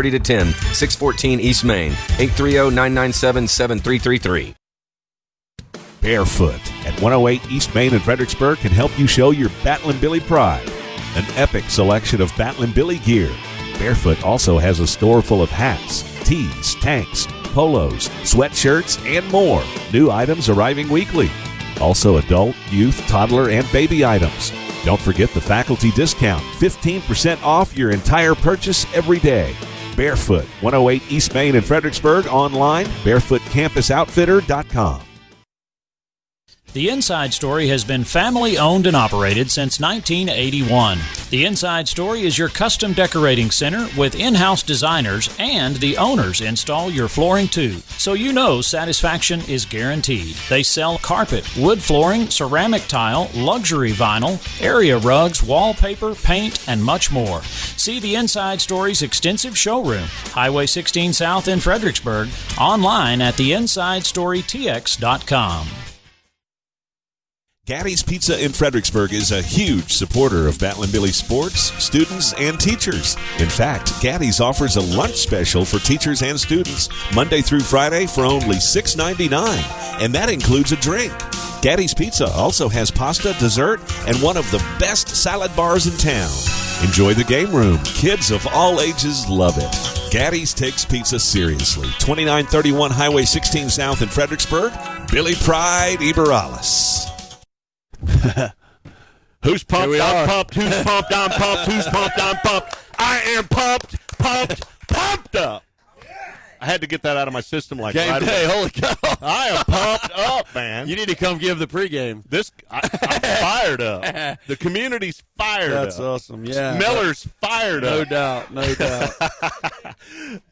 6:30 to 10, 614 East Main, 830-997-7333. Barefoot at 108 East Main in Fredericksburg can help you show your Battlin Billy pride. An epic selection of Battlin Billy gear. Barefoot also has a store full of hats, tees, tanks, polos, sweatshirts, and more. New items arriving weekly. Also adult, youth, toddler, and baby items. Don't forget the faculty discount, 15% off your entire purchase every day. Barefoot, 108 East Main in Fredericksburg, online, barefootcampusoutfitter.com. The Inside Story has been family-owned and operated since 1981. The Inside Story is your custom decorating center with in-house designers, and the owners install your flooring too, so you know satisfaction is guaranteed. They sell carpet, wood flooring, ceramic tile, luxury vinyl, area rugs, wallpaper, paint, and much more. See the Inside Story's extensive showroom, Highway 16 South in Fredericksburg, online at theinsidestorytx.com. Gaddy's Pizza in Fredericksburg is a huge supporter of Battlin Billies Sports, students, and teachers. In fact, Gaddy's offers a lunch special for teachers and students Monday through Friday for only $6.99, and that includes a drink. Gaddy's Pizza also has pasta, dessert, and one of the best salad bars in town. Enjoy the game room. Kids of all ages love it. Gaddy's takes pizza seriously. 2931 Highway 16 South in Fredericksburg. Billy Pride Iberalis. Who's pumped? I'm pumped. Who's pumped? I'm pumped. Who's pumped? I'm pumped. I am pumped up. I had to get that out of my system like game right day. away. Holy cow! I am pumped up, man. You need to come give the pregame. I'm fired up. The community's fired up. That's awesome. Yeah, Miller's fired up. No doubt.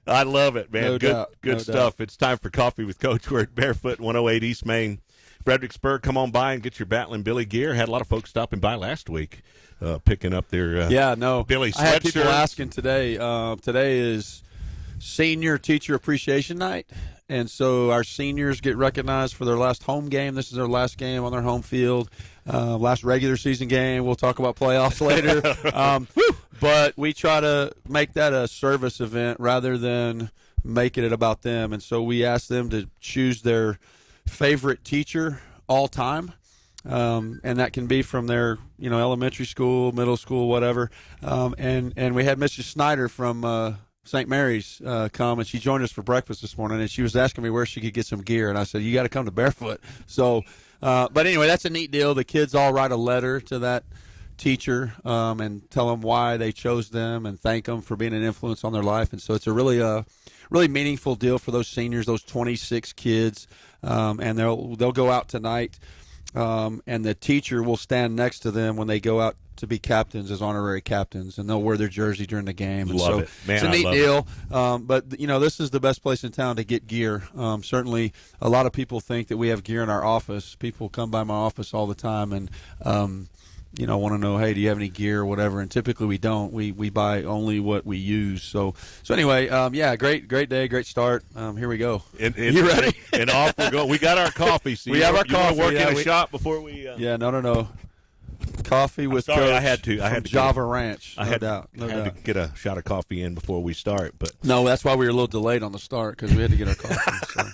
I love it, man. No doubt. Good stuff. It's time for Coffee with Coach. We're at Barefoot, 108 East Main, Fredericksburg. Come on by and get your Battlin Billy gear. Had a lot of folks stopping by last week, picking up their Billy sweatshirts. I had people asking today. Today is Senior Teacher Appreciation Night, and so our seniors get recognized for their last home game. This is their last game on their home field, last regular season game. We'll talk about playoffs later. But we try to make that a service event rather than making it about them, and so we ask them to choose their favorite teacher all time, and that can be from their elementary school, middle school, whatever. And we had Mrs. Snyder from St. Mary's come, and she joined us for breakfast this morning, and she was asking me where she could get some gear, and I said, you got to come to Barefoot. So but anyway, that's a neat deal. The kids all write a letter to that teacher and tell them why they chose them and thank them for being an influence on their life. And so it's a really meaningful deal for those seniors, those 26 kids. And they'll go out tonight, and the teacher will stand next to them when they go out to be captains as honorary captains, and they'll wear their jersey during the game. And love it, man. It's a neat deal. But this is the best place in town to get gear. Certainly, a lot of people think that we have gear in our office. People come by my office all the time and want to know, hey, do you have any gear or whatever? And typically we don't. We buy only what we use. So anyway, great day, great start. Here we go. You ready? And off we go. We got our coffee. So we have our coffee. Work in a shop before we. No. Coffee with Coach. I had to Java Ranch. I had to get a shot of coffee in before we start, but no, that's why we were a little delayed on the start because we had to get our coffee. So.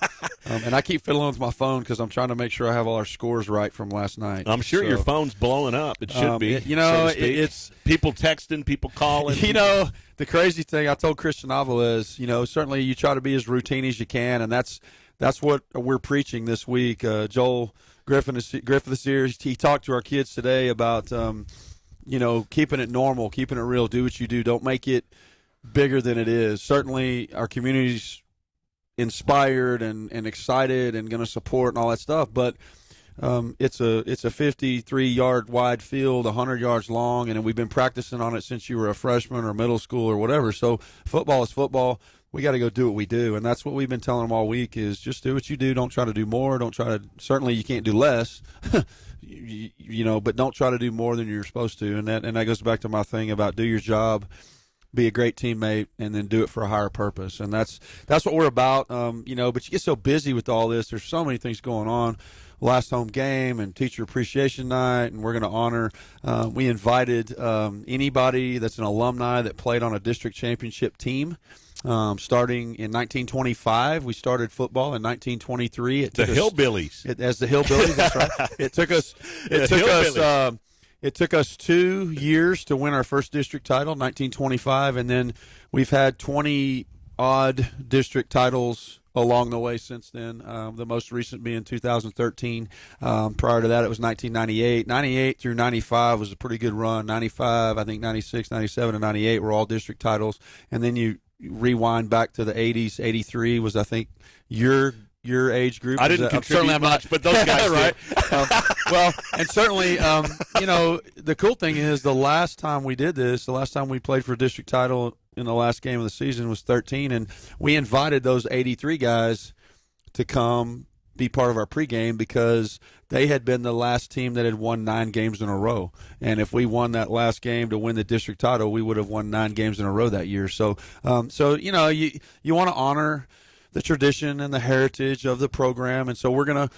And I keep fiddling with my phone because I'm trying to make sure I have all our scores right from last night. I'm sure your phone's blowing up. It should be. It's people texting, people calling. The crazy thing I told Christian Avila is, certainly you try to be as routine as you can, and that's what we're preaching this week. Joel Griffin is here. He talked to our kids today about keeping it normal, keeping it real. Do what you do. Don't make it bigger than it is. Certainly our community's inspired and excited and going to support and all that stuff, but it's a 53-yard wide field, 100 yards long, and we've been practicing on it since you were a freshman or middle school or whatever. So football is football. We got to go do what we do, and that's what we've been telling them all week is just do what you do. Don't try to do more. Don't try to – certainly you can't do less, but don't try to do more than you're supposed to. And that goes back to my thing about do your job, be a great teammate, and then do it for a higher purpose. And that's what we're about, but you get so busy with all this. There's so many things going on. Last home game and teacher appreciation night, and we're going to honor. We invited anybody that's an alumni that played on a district championship team. starting in 1925. We started football in 1923. The Hillbillies. As the Hillbillies, that's right. It took us 2 years to win our first district title, 1925, and then we've had 20-odd district titles along the way since then, the most recent being 2013. Prior to that, it was 1998. 98 through 95 was a pretty good run. 95, I think 96, 97, and 98 were all district titles. And then you rewind back to the 80s. 83 was, I think, your age group. I didn't contribute much, but those guys right. Well, and certainly, the cool thing is the last time we did this, the last time we played for a district title in the last game of the season was 13, and we invited those 83 guys to come be part of our pregame because they had been the last team that had won 9 games in a row. And if we won that last game to win the district title, we would have won 9 games in a row that year. So you want to honor the tradition and the heritage of the program, and so we're gonna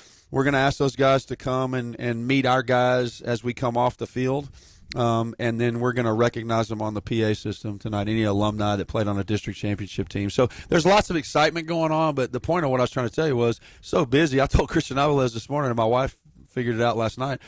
ask those guys to come and meet our guys as we come off the field. And then we're going to recognize them on the PA system tonight, any alumni that played on a district championship team. So there's lots of excitement going on, but the point of what I was trying to tell you was so busy. I told Christian Alvarez this morning, and my wife figured it out last night.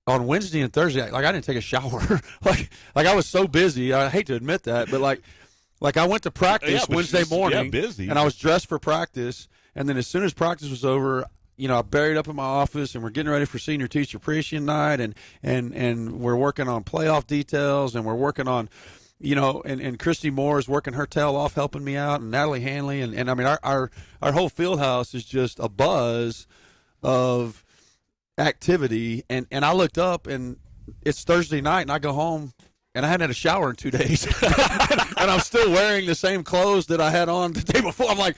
On Wednesday and Thursday, I didn't take a shower. like I was so busy. I hate to admit that, but like I went to practice Wednesday morning, busy. And I was dressed for practice, and then as soon as practice was over, I buried up in my office, and we're getting ready for senior teacher appreciation night, and we're working on playoff details, and we're working on, and Christy Moore is working her tail off helping me out, and Natalie Hanley, and I mean our whole field house is just a buzz of activity, and I looked up, and it's Thursday night, and I go home, and I hadn't had a shower in 2 days, and I'm still wearing the same clothes that I had on the day before. I'm like,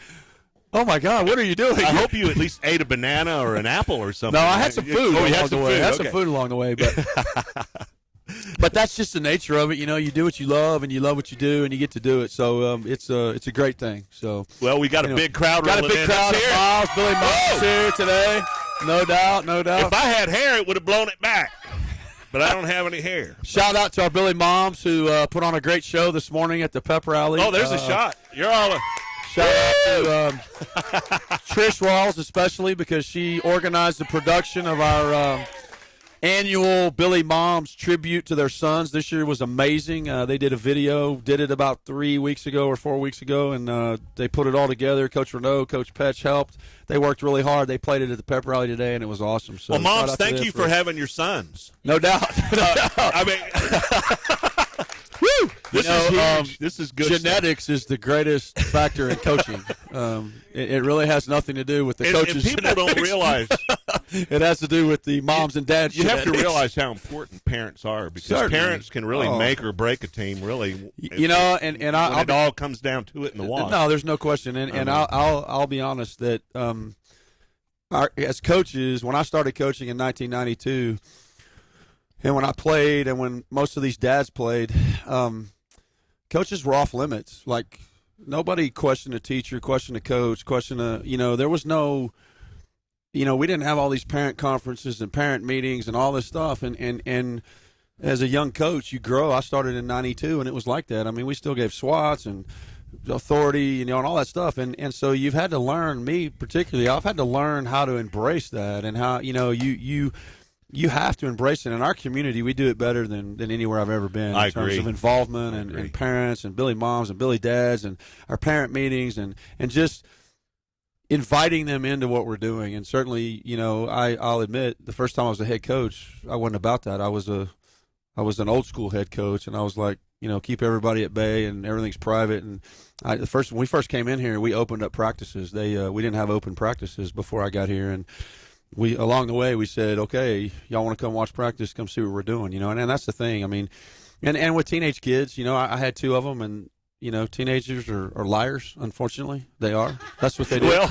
oh, my God, what are you doing? I hope you at least ate a banana or an apple or something. No, I had some food along the way. I had some food along the way, but that's just the nature of it. You do what you love, and you love what you do, and you get to do it. So it's a great thing. So we got a big crowd. Got a big crowd of Miles. Billy Miles here today. No doubt. If I had hair, it would have blown it back. But I don't have any hair. Shout out to our Billy Moms who put on a great show this morning at the pep rally. Oh, there's a shot. You're all. Shout out to Trish Rawls, especially because she organized the production of our annual Billy Moms tribute to their sons. This year was amazing. They did a video, did it about 3 weeks ago or 4 weeks ago, and they put it all together. Coach Renaud, Coach Petch helped. They worked really hard. They played it at the pep rally today, and it was awesome. So, well, Moms, thank you for having your sons. No doubt. I mean, woo! This is huge. This is good. Genetics is the greatest factor in coaching. It really has nothing to do with the coaches. And people don't realize it has to do with the moms and dads. You have to realize how important parents are because parents can really make or break a team. Really, it all comes down to it in the wash. No, there's no question. And I'll be honest that as coaches, when I started coaching in 1992. And when I played and when most of these dads played, coaches were off limits. Like, nobody questioned a teacher, questioned a coach, there was no, we didn't have all these parent conferences and parent meetings and all this stuff. And as a young coach, you grow. I started in 92, and it was like that. I mean, we still gave SWATs and authority, and all that stuff. And so you've had to learn, me particularly, I've had to learn how to embrace that and how, you have to embrace it. In our community, we do it better than anywhere I've ever been in terms of involvement and parents and Billy Moms and Billy Dads and our parent meetings and just inviting them into what we're doing. And certainly, I'll admit the first time I was a head coach, I wasn't about that. I was an old school head coach, and I was like, keep everybody at bay and everything's private. And when we first came in here, we opened up practices. We didn't have open practices before I got here, and along the way, we said, okay, y'all want to come watch practice, come see what we're doing, and that's the thing. I mean, and with teenage kids, I had 2 of them, and, teenagers are liars, unfortunately. They are. That's what they do. Well,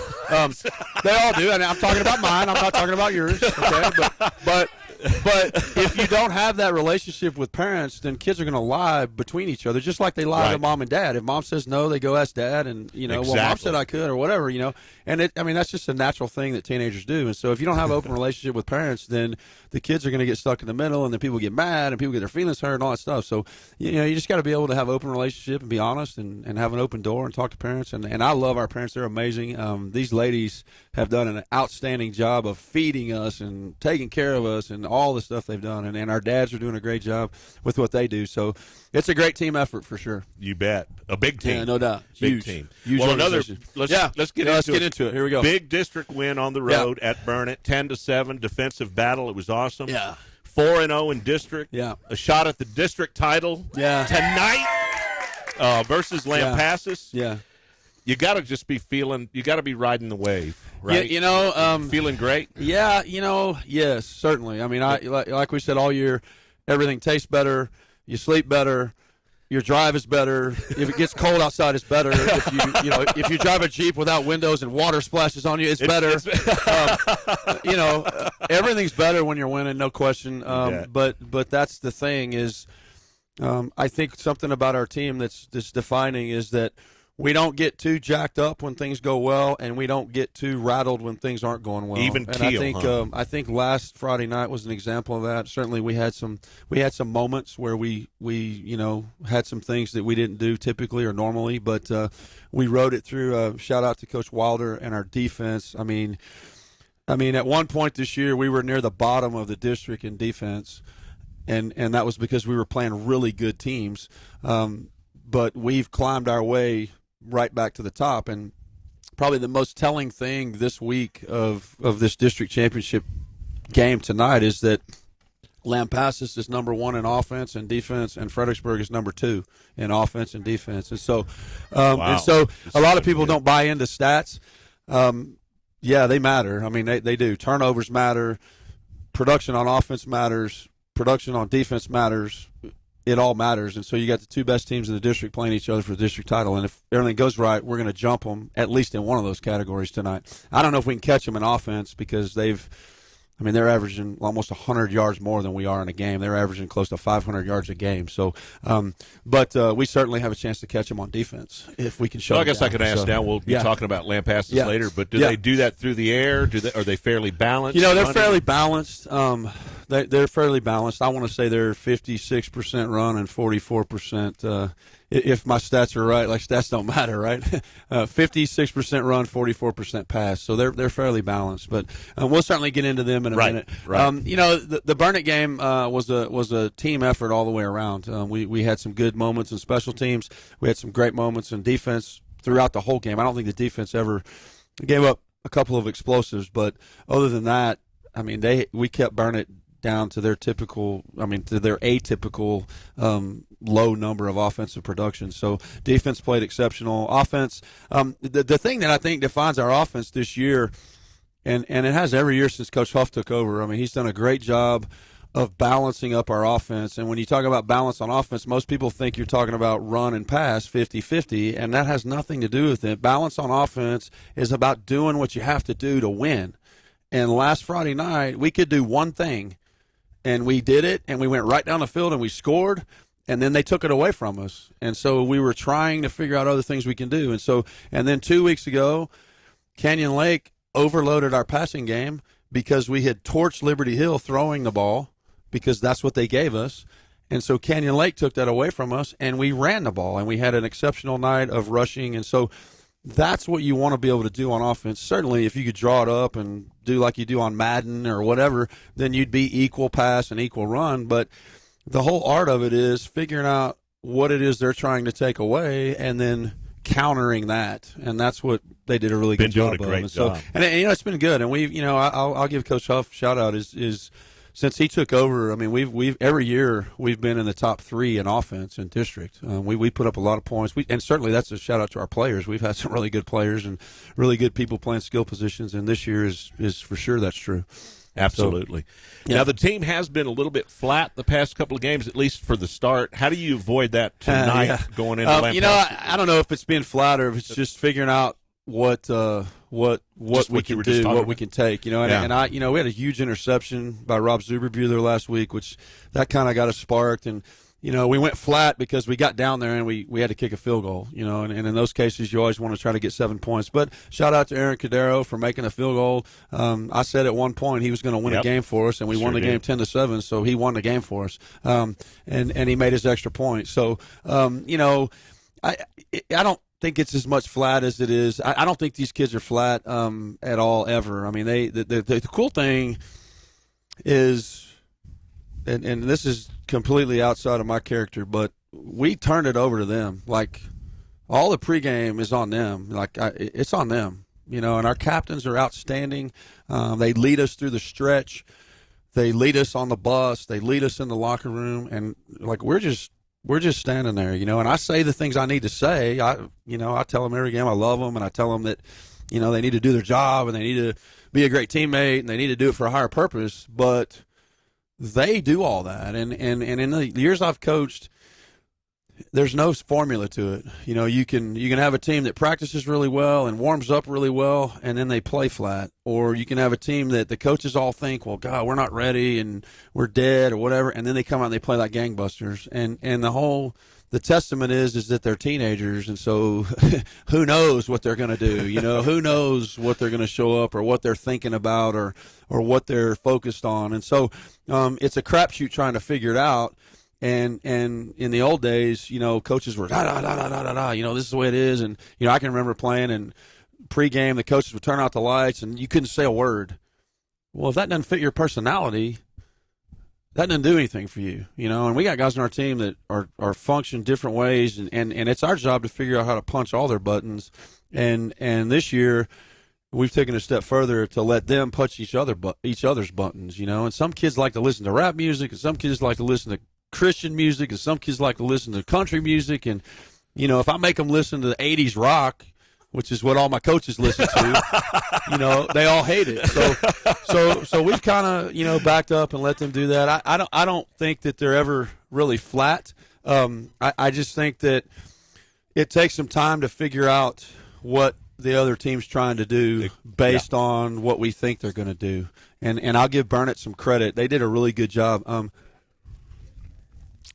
they all do. And I'm talking about mine. I'm not talking about yours. Okay? But if you don't have that relationship with parents, then kids are going to lie between each other, just like they lie to mom and dad. If mom says no, they go ask dad, and well, mom said I could or whatever, And that's just a natural thing that teenagers do. And so if you don't have an open relationship with parents, then the kids are going to get stuck in the middle, and then people get mad, and people get their feelings hurt, and all that stuff. So you just got to be able to have an open relationship and be honest. honest and have an open door and talk to parents. And I love our parents. They're amazing. These ladies have done an outstanding job of feeding us and taking care of us and all the stuff they've done. And our dads are doing a great job with what they do. So it's a great team effort for sure. You bet. A big team. Yeah, no doubt. Big Huge. team. Huge well, organization. Let's get into it. Here we go. Big district win on the road at Burnett, 10-7 defensive battle. It was awesome. Yeah. 4-0 in district. Yeah. A shot at the district title tonight versus Lampasas. Yeah. You got to just be feeling. You got to be riding the wave, right? Feeling great. Yeah, yes, certainly. I mean, like we said all year, everything tastes better. You sleep better. Your drive is better. If it gets cold outside, it's better. If you drive a Jeep without windows and water splashes on you, it's better. Everything's better when you're winning, no question. But that's the thing is, I think something about our team that's defining is that we don't get too jacked up when things go well, and we don't get too rattled when things aren't going well. Even keel, I think last Friday night was an example of that. Certainly, we had some moments where we had some things that we didn't do typically or normally, but we rode it through. Shout out to Coach Wilder and our defense. I mean, at one point this year, we were near the bottom of the district in defense, and that was because we were playing really good teams. But we've climbed our way right back to the top, and probably the most telling thing this week of this district championship game tonight is that Lampasas is number 1 in offense and defense, and Fredericksburg is number 2 in offense and defense. And so, a lot of people don't buy into stats. Yeah, they matter. I mean, they do. Turnovers matter. Production on offense matters. Production on defense matters. It all matters, and so you got the 2 best teams in the district playing each other for the district title, and if everything goes right, we're going to jump them at least in one of those categories tonight. I don't know if we can catch them in offense because they're averaging almost 100 yards more than we are in a game. They're averaging close to 500 yards a game. So, but we certainly have a chance to catch them on defense if we can show. Well, I guess I could ask now. We'll be talking about Lampasas later, but do they do that through the air? Are they fairly balanced? They're fairly balanced. They're fairly balanced. I want to say they're 56% run and 44%. If my stats are right, like stats don't matter, right? 56% run, 44% pass. So they're fairly balanced. But we'll certainly get into them in a minute. Right. The Burnett game was a team effort all the way around. We had some good moments in special teams. We had some great moments in defense throughout the whole game. I don't think the defense ever gave up a couple of explosives, but other than that, I mean, we kept Burnett down to their atypical low number of offensive production. So defense played exceptional. Offense, the thing that I think defines our offense this year, and it has every year since Coach Huff took over, I mean, he's done a great job of balancing up our offense. And when you talk about balance on offense, most people think you're talking about run and pass 50-50, and that has nothing to do with it. Balance on offense is about doing what you have to do to win. And last Friday night, we could do one thing, and we did it, and we went right down the field, and we scored, and then they took it away from us. And so we were trying to figure out other things we can do. And then 2 weeks ago, Canyon Lake overloaded our passing game because we had torched Liberty Hill throwing the ball because that's what they gave us. And so Canyon Lake took that away from us, and we ran the ball, and we had an exceptional night of rushing. And so that's what you want to be able to do on offense. Certainly, if you could draw it up and do like you do on Madden or whatever, then you'd be equal pass and equal run. But the whole art of it is figuring out what it is they're trying to take away and then countering that. And that's what they did a really good job of. Been doing a great job. And it's been good. And I'll give Coach Huff a shout out is since he took over, I mean, we've every year we've been in the top 3 in offense in district. We put up a lot of points. And certainly that's a shout out to our players. We've had some really good players and really good people playing skill positions. And this year is for sure that's true. Absolutely. So, Now, the team has been a little bit flat the past couple of games, at least for the start. How do you avoid that tonight going into Lampasas? I don't know if it's being flat or if it's just figuring out what we can do, what we can take, and we had a huge interception by Rob Zuberbuehler last week, which that kind of got us sparked, and we went flat because we got down there and we had to kick a field goal, and in those cases you always want to try to get 7 points. But shout out to Aaron Cadero for making a field goal. I said at one point he was going to win a game for us, and we won the game 10-7, so he won the game for us, and he made his extra point. So I don't think it's as much flat as it is. I don't think these kids are flat at all ever. I mean, the cool thing is, and this is completely outside of my character, but we turned it over to them. Like, all the pregame is on them. Like, it's on them, and our captains are outstanding. They lead us through the stretch. They lead us on the bus. They lead us in the locker room, and like we're just standing there, And I say the things I need to say. I tell them every game I love them, and I tell them that, they need to do their job and they need to be a great teammate and they need to do it for a higher purpose. But they do all that, and in the years I've coached, there's no formula to it. You can have a team that practices really well and warms up really well, and then they play flat. Or you can have a team that the coaches all think, well, God, we're not ready and we're dead or whatever, and then they come out and they play like gangbusters. And the testament is that they're teenagers, and so who knows what they're going to do? Who knows what they're going to show up or what they're thinking about or what they're focused on. And so it's a crapshoot trying to figure it out. And in the old days, coaches were this is the way it is. And I can remember playing, and pregame the coaches would turn out the lights and you couldn't say a word. Well, if that doesn't fit your personality, that doesn't do anything for you, And we got guys on our team that are function different ways, and it's our job to figure out how to punch all their buttons. And this year, we've taken a step further to let them punch each other's buttons, And some kids like to listen to rap music, and some kids like to listen to Christian music, and some kids like to listen to country music. And if I make them listen to the 80s rock, which is what all my coaches listen to, they all hate it. So we've kind of backed up and let them do that. I don't think that they're ever really flat. I just think that it takes some time to figure out what the other team's trying to do based on what we think they're going to do. And I'll give Burnett some credit. They did a really good job.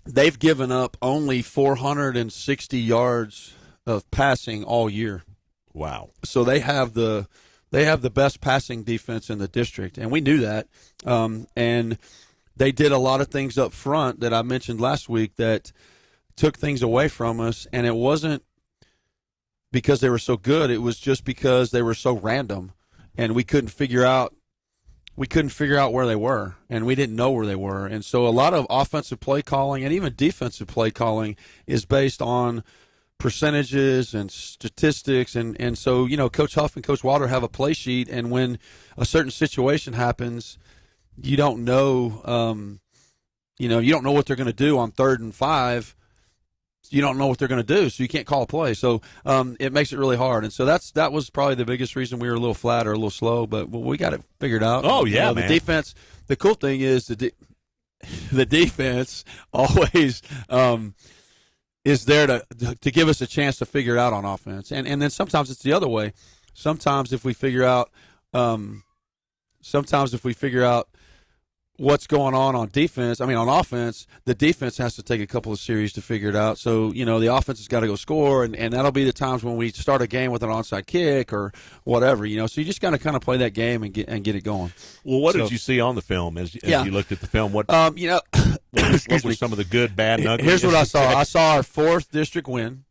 They've given up only 460 yards of passing all year. Wow. So they have the best passing defense in the district, and we knew that. And they did a lot of things up front that I mentioned last week that took things away from us, and it wasn't because they were so good. It was just because they were so random, and we couldn't figure out where they were, and we didn't know where they were. And so a lot of offensive play calling and even defensive play calling is based on percentages and statistics. And so, Coach Huff and Coach Walter have a play sheet, and when a certain situation happens, you don't know, you don't know what they're going to do on 3rd and 5. You don't know what they're going to do, so you can't call a play. So it makes it really hard. And so that was probably the biggest reason we were a little flat or a little slow, but we got it figured out. Oh, yeah, man. The defense, the cool thing is the defense always is there to give us a chance to figure it out on offense. And then sometimes it's the other way. Sometimes if we figure out what's going on defense, on offense, the defense has to take a couple of series to figure it out. So, the offense has got to go score, and that'll be the times when we start a game with an onside kick or whatever, So you just got to kind of play that game and get it going. Well, what did you see on the film as you looked at the film? What what were some of the good, bad, and ugly? Here's what I saw. I saw our 4th district win.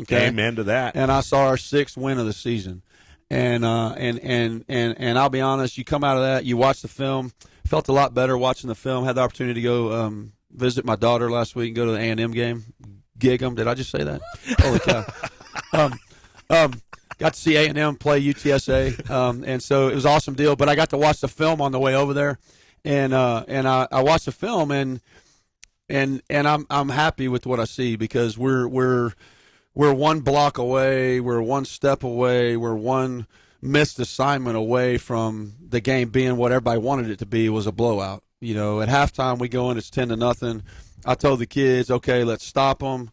Okay? Amen to that. And I saw our 6th win of the season. And I'll be honest, you come out of that, you watch the film, felt a lot better watching the film. Had the opportunity to go visit my daughter last week and go to the A&M game. Gig 'em. Did I just say that? Holy cow. Got to see A&M play UTSA, and so it was an awesome deal. But I got to watch the film on the way over there, and I watched the film, and I'm happy with what I see, because we're one block away, we're one step away, we're one missed assignment away from the game being what everybody wanted it to be, was a blowout. At halftime we go in, it's 10-0. I told the kids, okay, let's stop them.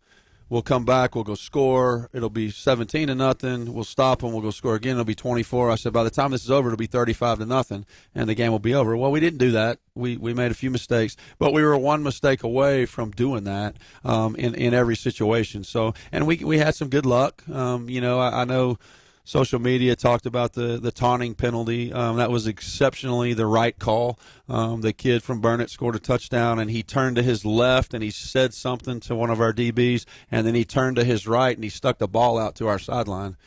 We'll come back, we'll go score. It'll be 17-0. We'll stop them, we'll go score again. It'll be 24. I said, by the time this is over, it'll be 35-0, and the game will be over. Well, we didn't do that. We made a few mistakes, but we were one mistake away from doing that in every situation. So, and we had some good luck. I know social media talked about the taunting penalty. That was exceptionally the right call. The kid from Burnett scored a touchdown, and he turned to his left, and he said something to one of our DBs, and then he turned to his right, and he stuck the ball out to our sideline.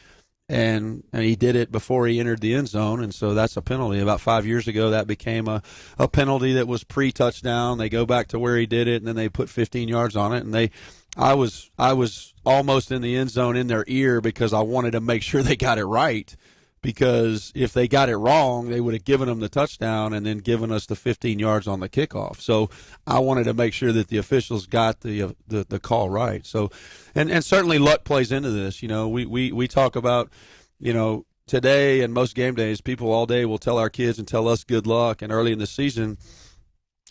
And he did it before he entered the end zone, and so that's a penalty. About 5 years ago, that became a penalty that was pre-touchdown. They go back to where he did it, and then they put 15 yards on it. And I was almost in the end zone in their ear because I wanted to make sure they got it right. Because if they got it wrong, they would have given them the touchdown and then given us the 15 yards on the kickoff. So I wanted to make sure that the officials got the call right. So, and certainly luck plays into this. You know, we talk about, you know, today and most game days, people all day will tell our kids and tell us good luck. And early in the season,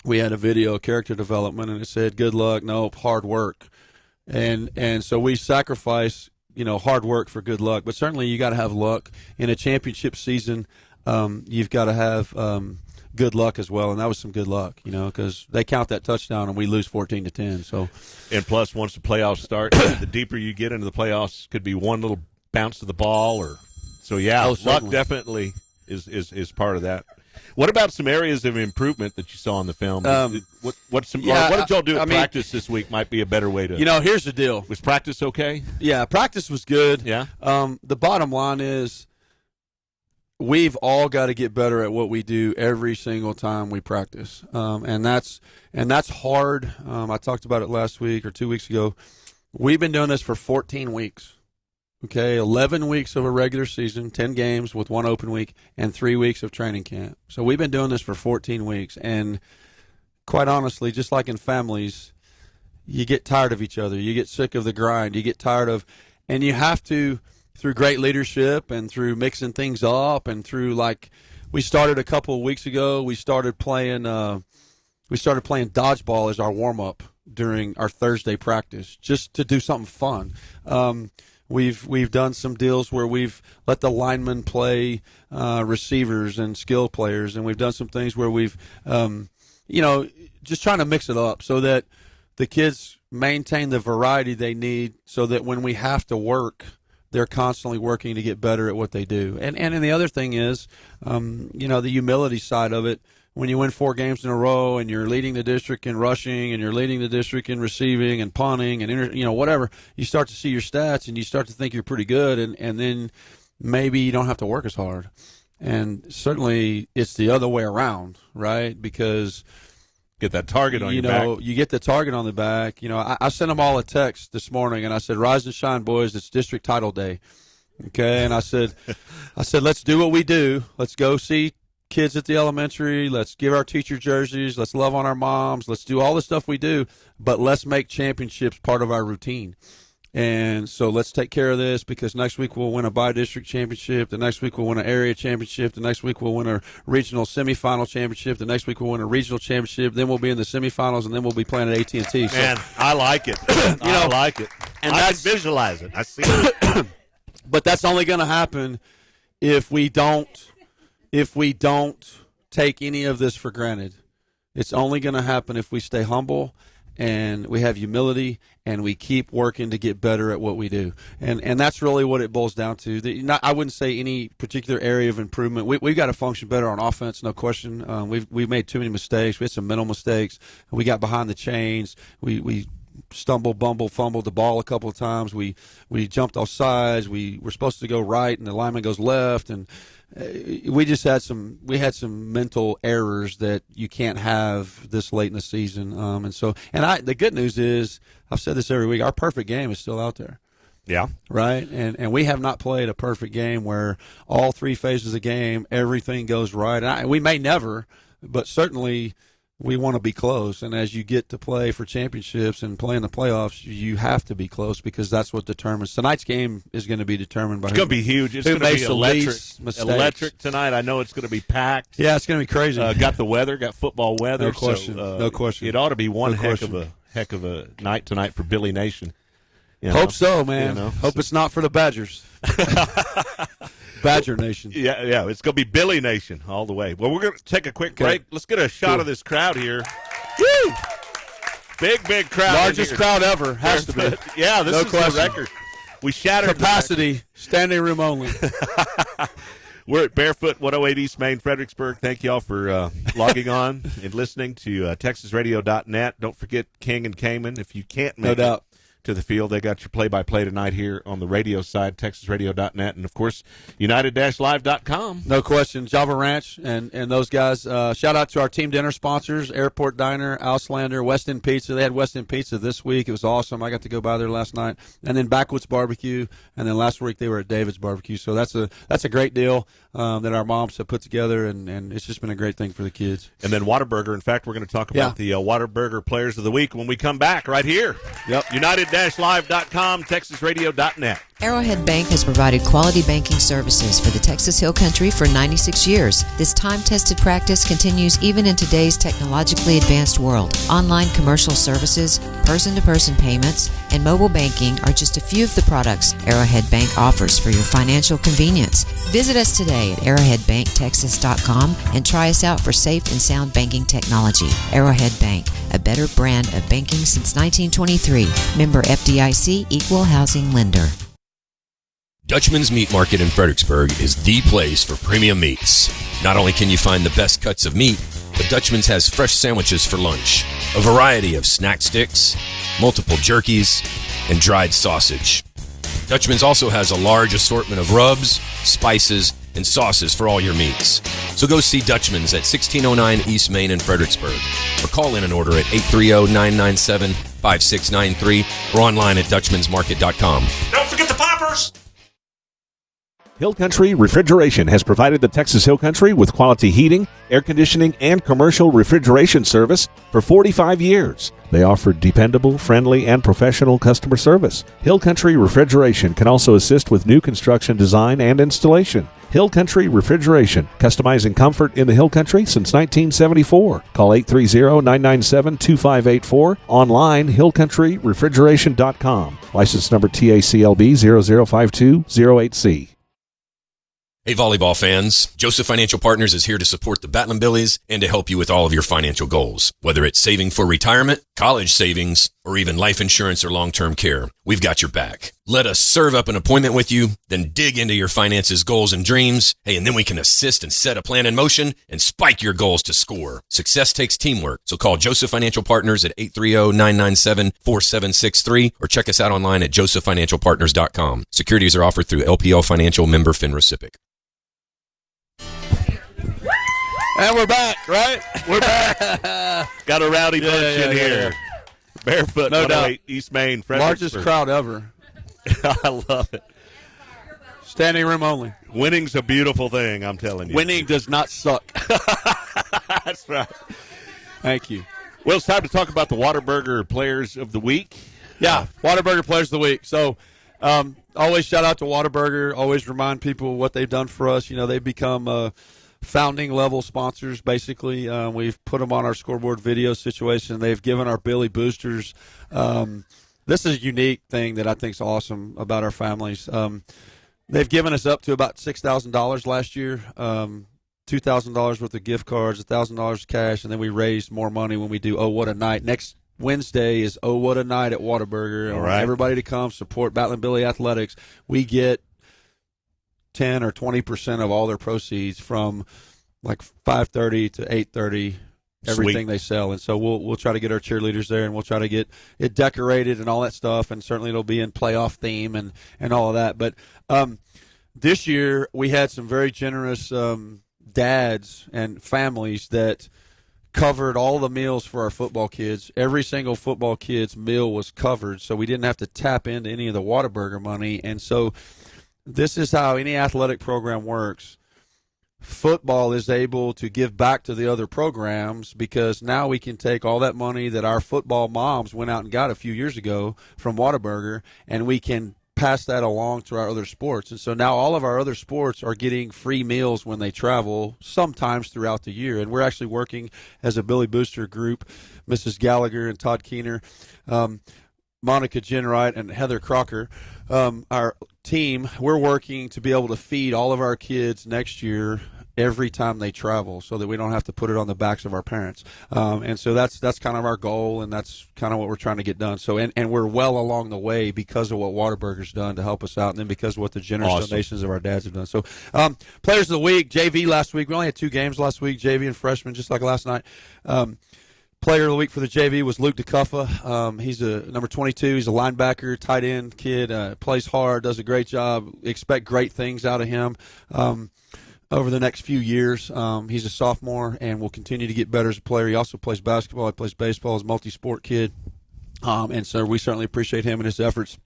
we had a video of character development, and it said good luck, nope, hard work. And so we sacrifice, you know, hard work for good luck, but certainly you got to have luck in a championship season. You've got to have good luck as well, and that was some good luck, you know, because they count that touchdown and we lose 14-10. So, and plus, once the playoffs start, the deeper you get into the playoffs, could be one little bounce to the ball, or so. Yeah, luck definitely is part of that. What about some areas of improvement that you saw in the film? What did y'all do at practice this week? Might be a better way to. You know, here's the deal. Was practice okay? Yeah, practice was good. Yeah. The bottom line is, we've all got to get better at what we do every single time we practice, and that's hard. I talked about it last week or 2 weeks ago. We've been doing this for 14 weeks. Okay, 11 weeks of a regular season, 10 games with one open week, and 3 weeks of training camp. So we've been doing this for 14 weeks, and quite honestly, just like in families, you get tired of each other. You get sick of the grind. You get tired of, and you have to, through great leadership and through mixing things up and through, like, we started a couple of weeks ago, we started playing dodgeball as our warm-up during our Thursday practice, just to do something fun. We've done some deals where we've let the linemen play receivers and skill players, and we've done some things where we've, just trying to mix it up so that the kids maintain the variety they need, so that when we have to work, they're constantly working to get better at what they do. And the other thing is, the humility side of it. When you win 4 games in a row and you're leading the district in rushing and you're leading the district in receiving and punting and whatever, you start to see your stats and you start to think you're pretty good, and then maybe you don't have to work as hard. And certainly it's the other way around, right? Because get that target on your back. You get the target on the back. You know, I sent them all a text this morning and I said, "Rise and shine, boys! It's district title day." Okay, and I said, let's do what we do. Let's go see kids at the elementary. Let's give our teacher jerseys. Let's love on our moms. Let's do all the stuff we do, but let's make championships part of our routine. And so let's take care of this, because next week we'll win a bi-district championship. The next week we'll win an area championship. The next week we'll win a regional semifinal championship. The next week we'll win a regional championship. Then we'll be in the semifinals, and then we'll be playing at AT&T. So, man, I like it. I like it. And I can visualize it. I see it. But that's only going to happen if we don't take any of this for granted. It's only going to happen if we stay humble and we have humility and we keep working to get better at what we do. And that's really what it boils down to. I wouldn't say any particular area of improvement. We've got to function better on offense, no question. We've made too many mistakes. We had some mental mistakes. We got behind the chains. We stumbled, fumbled the ball a couple of times. We jumped off sides. We were supposed to go right, and the lineman goes left, and we had some mental errors that you can't have this late in the season. The good news is, I've said this every week, our perfect game is still out there. Yeah. Right? And we have not played a perfect game where all 3 phases of the game, everything goes right. And we may never, but certainly we want to be close. And as you get to play for championships and play in the playoffs, you have to be close, because that's what determines. Tonight's game is going to be determined by It's going to be huge. It's going to be electric tonight. I know it's going to be packed. Yeah, it's going to be crazy. Got the weather, got football weather. No question. No question. It ought to be one heck of a night tonight for Billy Nation. Hope so, man. Hope it's not for the Badgers. Badger Nation. Yeah, it's going to be Billy Nation all the way. Well, we're going to take a quick break. Let's get a shot of this crowd here. Woo! Big crowd. Largest crowd ever. Has to be. Yeah, this is the record. We shattered capacity, standing room only. We're at Barefoot 108 East Main, Fredericksburg. Thank you all for logging on and listening to TexasRadio.net. Don't forget King and Cayman. If you can't make it to the field, they got your play-by-play tonight here on the radio side, TexasRadio.net, and, of course, United-Live.com. No question. Java Ranch and those guys. Shout out to our team dinner sponsors, Airport Diner, Auslander, West End Pizza. They had West End Pizza this week. It was awesome. I got to go by there last night. And then Backwoods Barbecue. And then last week they were at David's Barbecue. So that's a great deal that our moms have put together, and it's just been a great thing for the kids. And then Whataburger. In fact, we're going to talk about the Whataburger Players of the Week when we come back right here. Yep. United-Live.com, TexasRadio.net. Arrowhead Bank has provided quality banking services for the Texas Hill Country for 96 years. This time-tested practice continues even in today's technologically advanced world. Online commercial services, person-to-person payments, and mobile banking are just a few of the products Arrowhead Bank offers for your financial convenience. Visit us today at arrowheadbanktexas.com and try us out for safe and sound banking technology. Arrowhead Bank, a better brand of banking since 1923. Member FDIC, Equal Housing Lender. Dutchman's Meat Market in Fredericksburg is the place for premium meats. Not only can you find the best cuts of meat, but Dutchman's has fresh sandwiches for lunch, a variety of snack sticks, multiple jerkies, and dried sausage. Dutchman's also has a large assortment of rubs, spices, and sauces for all your meats. So go see Dutchman's at 1609 East Main in Fredericksburg, or call in an order at 830-997-5693 or online at dutchmansmarket.com. Don't forget the poppers! Hill Country Refrigeration has provided the Texas Hill Country with quality heating, air conditioning, and commercial refrigeration service for 45 years. They offer dependable, friendly, and professional customer service. Hill Country Refrigeration can also assist with new construction design and installation. Hill Country Refrigeration, customizing comfort in the Hill Country since 1974. Call 830-997-2584. Online, hillcountryrefrigeration.com. License number TACLB 005208C. Hey volleyball fans, Joseph Financial Partners is here to support the Battlin Billies and to help you with all of your financial goals. Whether it's saving for retirement, college savings, or even life insurance or long-term care, we've got your back. Let us serve up an appointment with you, then dig into your finances, goals, and dreams. Hey, and then we can assist and set a plan in motion and spike your goals to score. Success takes teamwork, so call Joseph Financial Partners at 830-997-4763 or check us out online at josephfinancialpartners.com. Securities are offered through LPL Financial, member FINRA. And we're back, right? We're back. Got a rowdy bunch in here. Barefoot, no doubt. East Main, Fredericksburg. Largest crowd ever. I love it. Standing room only. Winning's a beautiful thing, I'm telling you. Winning does not suck. That's right. Thank you. Well, it's time to talk about the Whataburger Players of the Week. Yeah, Whataburger Players of the Week. So, always shout out to Whataburger. Always remind people what they've done for us. You know, they've become founding level sponsors, basically. We've put them on our scoreboard video situation. They've given our Billy boosters. This is a unique thing that I think is awesome about our families. They've given us up to about $6,000 last year, $2,000 worth of gift cards, $1,000 cash, and then we raised more money when we do Oh What a Night. Next Wednesday is Oh What a Night at Whataburger. All right. Everybody to come support Battlin Billies Athletics. We get 10 or 20% of all their proceeds from like 5:30 to 8:30, everything they sell. And so we'll try to get our cheerleaders there, and we'll try to get it decorated and all that stuff, and certainly it'll be in playoff theme and all of that. But this year we had some very generous dads and families that covered all the meals for our football kids. Every single football kid's meal was covered, so we didn't have to tap into any of the Whataburger money. And so this is how any athletic program works. Football is able to give back to the other programs because now we can take all that money that our football moms went out and got a few years ago from Whataburger, and we can pass that along to our other sports. And so now all of our other sports are getting free meals when they travel sometimes throughout the year. And we're actually working as a Billy Booster group, Mrs. Gallagher and Todd Keener, Monica Jenwright and Heather Crocker, our team. We're working to be able to feed all of our kids next year every time they travel, so that we don't have to put it on the backs of our parents. And so that's kind of our goal, and that's kind of what we're trying to get done. So and we're well along the way because of what Whataburger's done to help us out, and then because of what the generous donations of our dads have done. So players of the week, JV last week. We only had 2 games last week, JV and freshman, just like last night. Player of the week for the JV was Luke DeCuffa. He's a number 22. He's a linebacker, tight end kid, plays hard, does a great job. Expect great things out of him over the next few years. He's a sophomore and will continue to get better as a player. He also plays basketball. He plays baseball. He's a multi-sport kid. And so we certainly appreciate him and his efforts.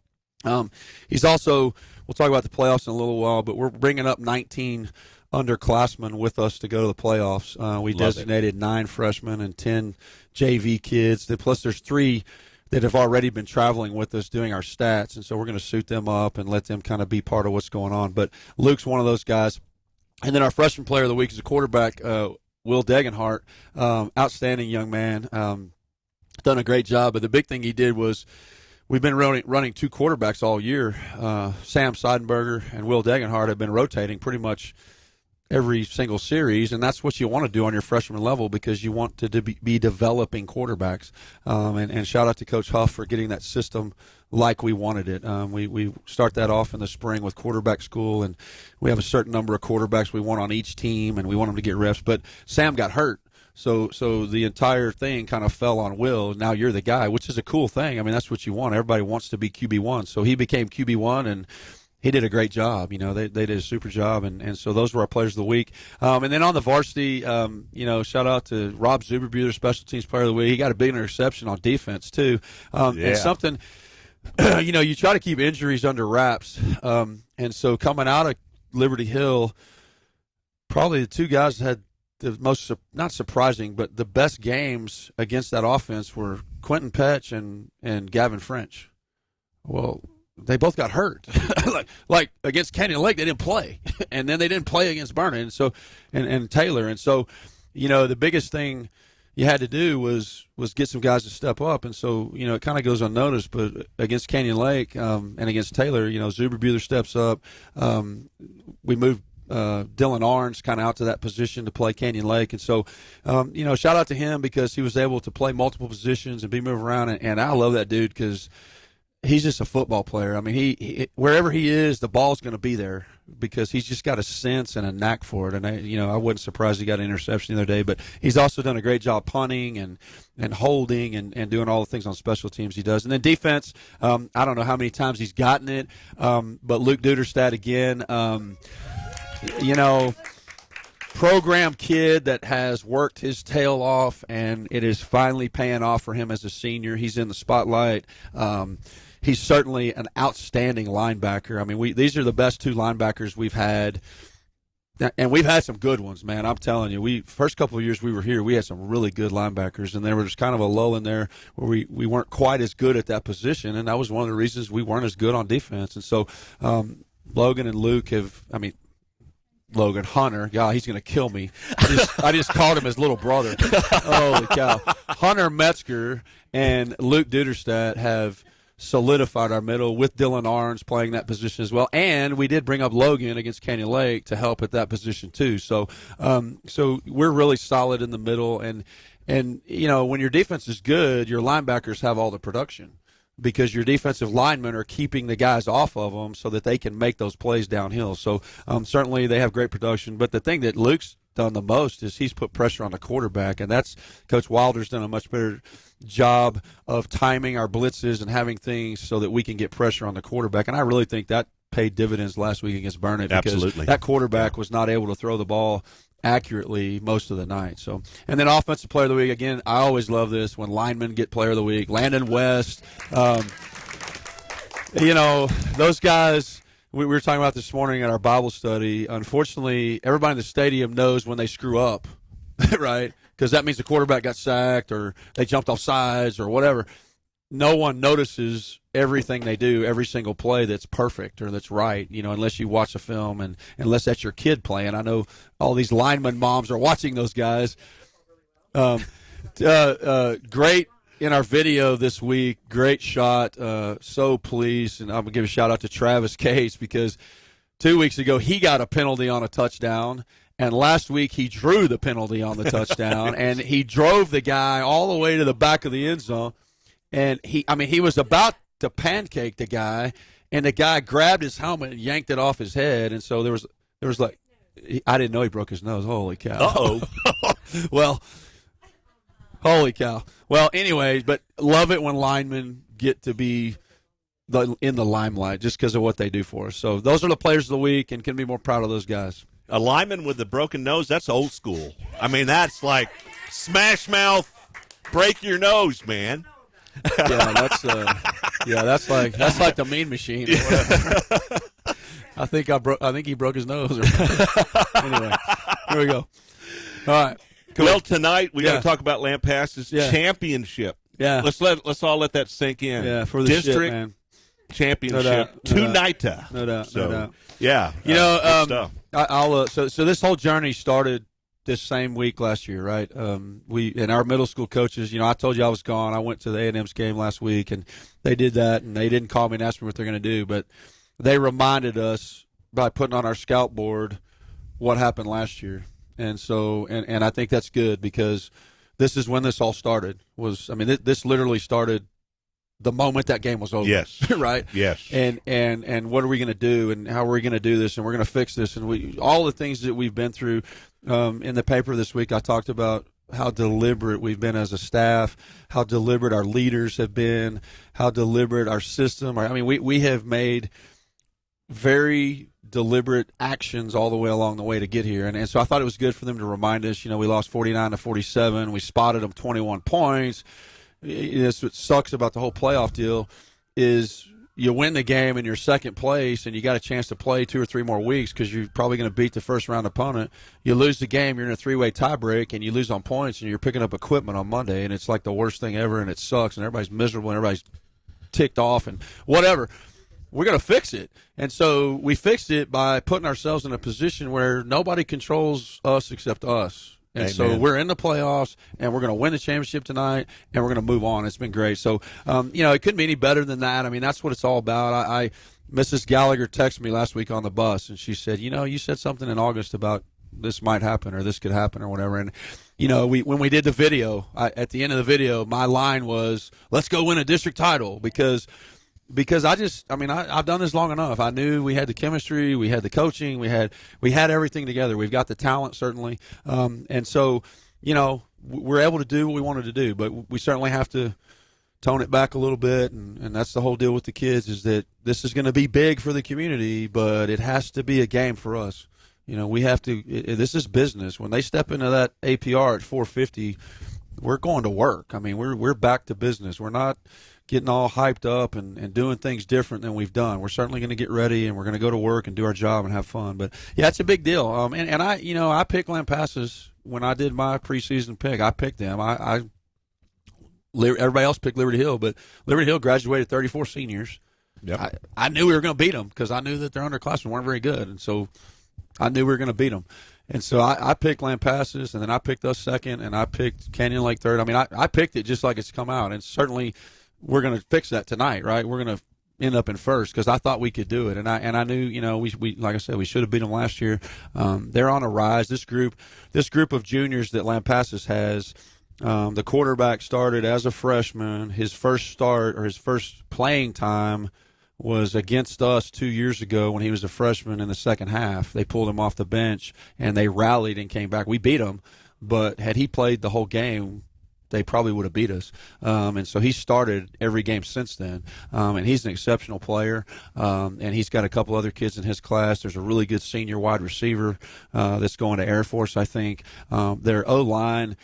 He's also, we'll talk about the playoffs in a little while, but we're bringing up 19 underclassmen with us to go to the playoffs. We designated 9 freshmen and 10 JV kids. Plus there's 3 that have already been traveling with us doing our stats, and so we're going to suit them up and let them kind of be part of what's going on. But Luke's one of those guys. And then our freshman player of the week is a quarterback, Will Degenhart. Outstanding young man. Done a great job. But the big thing he did was we've been running 2 quarterbacks all year. Sam Seidenberger and Will Degenhart have been rotating pretty much every single series, and that's what you want to do on your freshman level because you want to be developing quarterbacks. And shout out to Coach Huff for getting that system like we wanted it. We start that off in the spring with quarterback school, and we have a certain number of quarterbacks we want on each team, and we want them to get reps. But Sam got hurt. So the entire thing kind of fell on Will. Now you're the guy, which is a cool thing. I mean, that's what you want. Everybody wants to be QB1. So he became QB1, and he did a great job. They did a super job, and so those were our players of the week. And then on the varsity, shout out to Rob Zuberbuehler, special teams player of the week. He got a big interception on defense too. And something, you try to keep injuries under wraps. And so coming out of Liberty Hill, probably the 2 guys that had the most, not surprising, but the best games against that offense were Quentin Petch and Gavin French. Well, they both got hurt. like against Canyon Lake, they didn't play, and then they didn't play against Vernon, and so and Taylor, and so the biggest thing you had to do was get some guys to step up, and so it kind of goes unnoticed. But against Canyon Lake and against Taylor, Zuberbuehler steps up. We moved Dylan Arns kind of out to that position to play Canyon Lake, and so shout out to him because he was able to play multiple positions and be moving around, and I love that dude because he's just a football player. I mean, he wherever he is, the ball's going to be there because he's just got a sense and a knack for it. And I wasn't surprised he got an interception the other day. But he's also done a great job punting and holding and doing all the things on special teams he does. And then defense, I don't know how many times he's gotten it, but Luke Duderstadt again. Program kid that has worked his tail off, and it is finally paying off for him as a senior. He's in the spotlight. He's certainly an outstanding linebacker. I mean, these are the best 2 linebackers we've had, and we've had some good ones, man. I'm telling you, first couple of years we were here, we had some really good linebackers, and there was kind of a lull in there where we weren't quite as good at that position, and that was one of the reasons we weren't as good on defense. And so Logan and Luke Logan Hunter, God, he's going to kill me. I just called him his little brother. Holy cow. Hunter Metzger and Luke Duderstadt have solidified our middle with Dylan Arns playing that position as well. And we did bring up Logan against Canyon Lake to help at that position too. So we're really solid in the middle. And when your defense is good, your linebackers have all the production, because your defensive linemen are keeping the guys off of them so that they can make those plays downhill. So certainly they have great production. But the thing that Luke's done the most is he's put pressure on the quarterback, and that's Coach Wilder's done a much better job of timing our blitzes and having things so that we can get pressure on the quarterback. And I really think that paid dividends last week against Vernon because Absolutely. That quarterback was not able to throw the ball accurately most of the night. So, and then offensive player of the week, again, I always love this when linemen get player of the week. Landon West, those guys we were talking about this morning at our Bible study. Unfortunately, everybody in the stadium knows when they screw up, right? Because that means the quarterback got sacked or they jumped off sides or whatever. No one notices everything they do, every single play that's perfect or that's right, unless you watch a film and unless that's your kid playing. I know all these lineman moms are watching those guys. Great in our video this week, great shot. So pleased, and I'm going to give a shout out to Travis Case because 2 weeks ago he got a penalty on a touchdown, And last week he drew the penalty on the touchdown, and he drove the guy all the way to the back of the end zone. And he was about to pancake the guy, and the guy grabbed his helmet and yanked it off his head. And so there was like, I didn't know he broke his nose. Holy cow! Uh-oh. Well, holy cow. Well, anyway, but love it when linemen get to be in the limelight just because of what they do for us. So those are the players of the week, and can be more proud of those guys. A lineman with a broken nose, that's old school. I mean, that's like smash mouth, break your nose, man. Yeah, that's like the Mean Machine. Or whatever. I think he broke his nose. Anyway, here we go. All right. Cool. Well, tonight we got to talk about Lampasas championship. Yeah. Let's all let that sink in. Yeah, for the district shit, man. championship tonight. No doubt. So, no doubt. Yeah. You know, stuff. So this whole journey started this same week last year, right? We and our middle school coaches, I told you I was gone. I went to the A&M's game last week, and they did that, and they didn't call me and ask me what they're going to do, but they reminded us by putting on our scout board what happened last year. And so, and I think that's good because this is when this all started. This literally started the moment that game was over. Yes. Right? Yes. And what are we going to do, and how are we going to do this, and we're going to fix this, and all the things that we've been through. In the paper this week, I talked about how deliberate we've been as a staff, how deliberate our leaders have been, how deliberate our system. We have made very deliberate actions all the way along the way to get here. And so I thought it was good for them to remind us, we lost 49-47. We spotted them 21 points. That's what sucks about the whole playoff deal is you win the game in your second place and you got a chance to play 2 or 3 more weeks because you're probably going to beat the first-round opponent. You lose the game, you're in a 3-way tiebreak, and you lose on points, and you're picking up equipment on Monday, and it's like the worst thing ever, and it sucks, and everybody's miserable, and everybody's ticked off and whatever. We're going to fix it. And so we fixed it by putting ourselves in a position where nobody controls us except us. And Amen. So we're in the playoffs, and we're going to win the championship tonight, and we're going to move on. It's been great. So, it couldn't be any better than that. That's what it's all about. Mrs. Gallagher texted me last week on the bus, and she said, you said something in August about this might happen or this could happen or whatever. And, when we did the video, at the end of the video, my line was, let's go win a district title because I've done this long enough. I knew we had the chemistry, we had the coaching, we had everything together. We've got the talent, certainly. And so, we're able to do what we wanted to do, but we certainly have to tone it back a little bit. And that's the whole deal with the kids is that this is going to be big for the community, but it has to be a game for us. We have to, this is business. When they step into that APR at 450, we're going to work. We're back to business. We're not getting all hyped up and doing things different than we've done. We're certainly going to get ready, and we're going to go to work and do our job and have fun. But, yeah, it's a big deal. I picked Lampasas when I did my preseason pick. I picked them. Everybody else picked Liberty Hill, but Liberty Hill graduated 34 seniors. Yep. I knew we were going to beat them because I knew that their underclassmen weren't very good, and so I knew we were going to beat them. And so I picked Lampasas, and then I picked us second, and I picked Canyon Lake third. I picked it just like it's come out, and certainly – we're going to fix that tonight, right? We're going to end up in first because I thought we could do it, and I knew, we like I said, we should have beat them last year. They're on a rise. This group of juniors that Lampasas has, the quarterback started as a freshman. His first start or his first playing time was against us 2 years ago when he was a freshman in the second half. They pulled him off the bench and they rallied and came back. We beat him, but had he played the whole game, they probably would have beat us. And so he started every game since then. And he's an exceptional player. And he's got a couple other kids in his class. There's a really good senior wide receiver that's going to Air Force, I think. Their O-line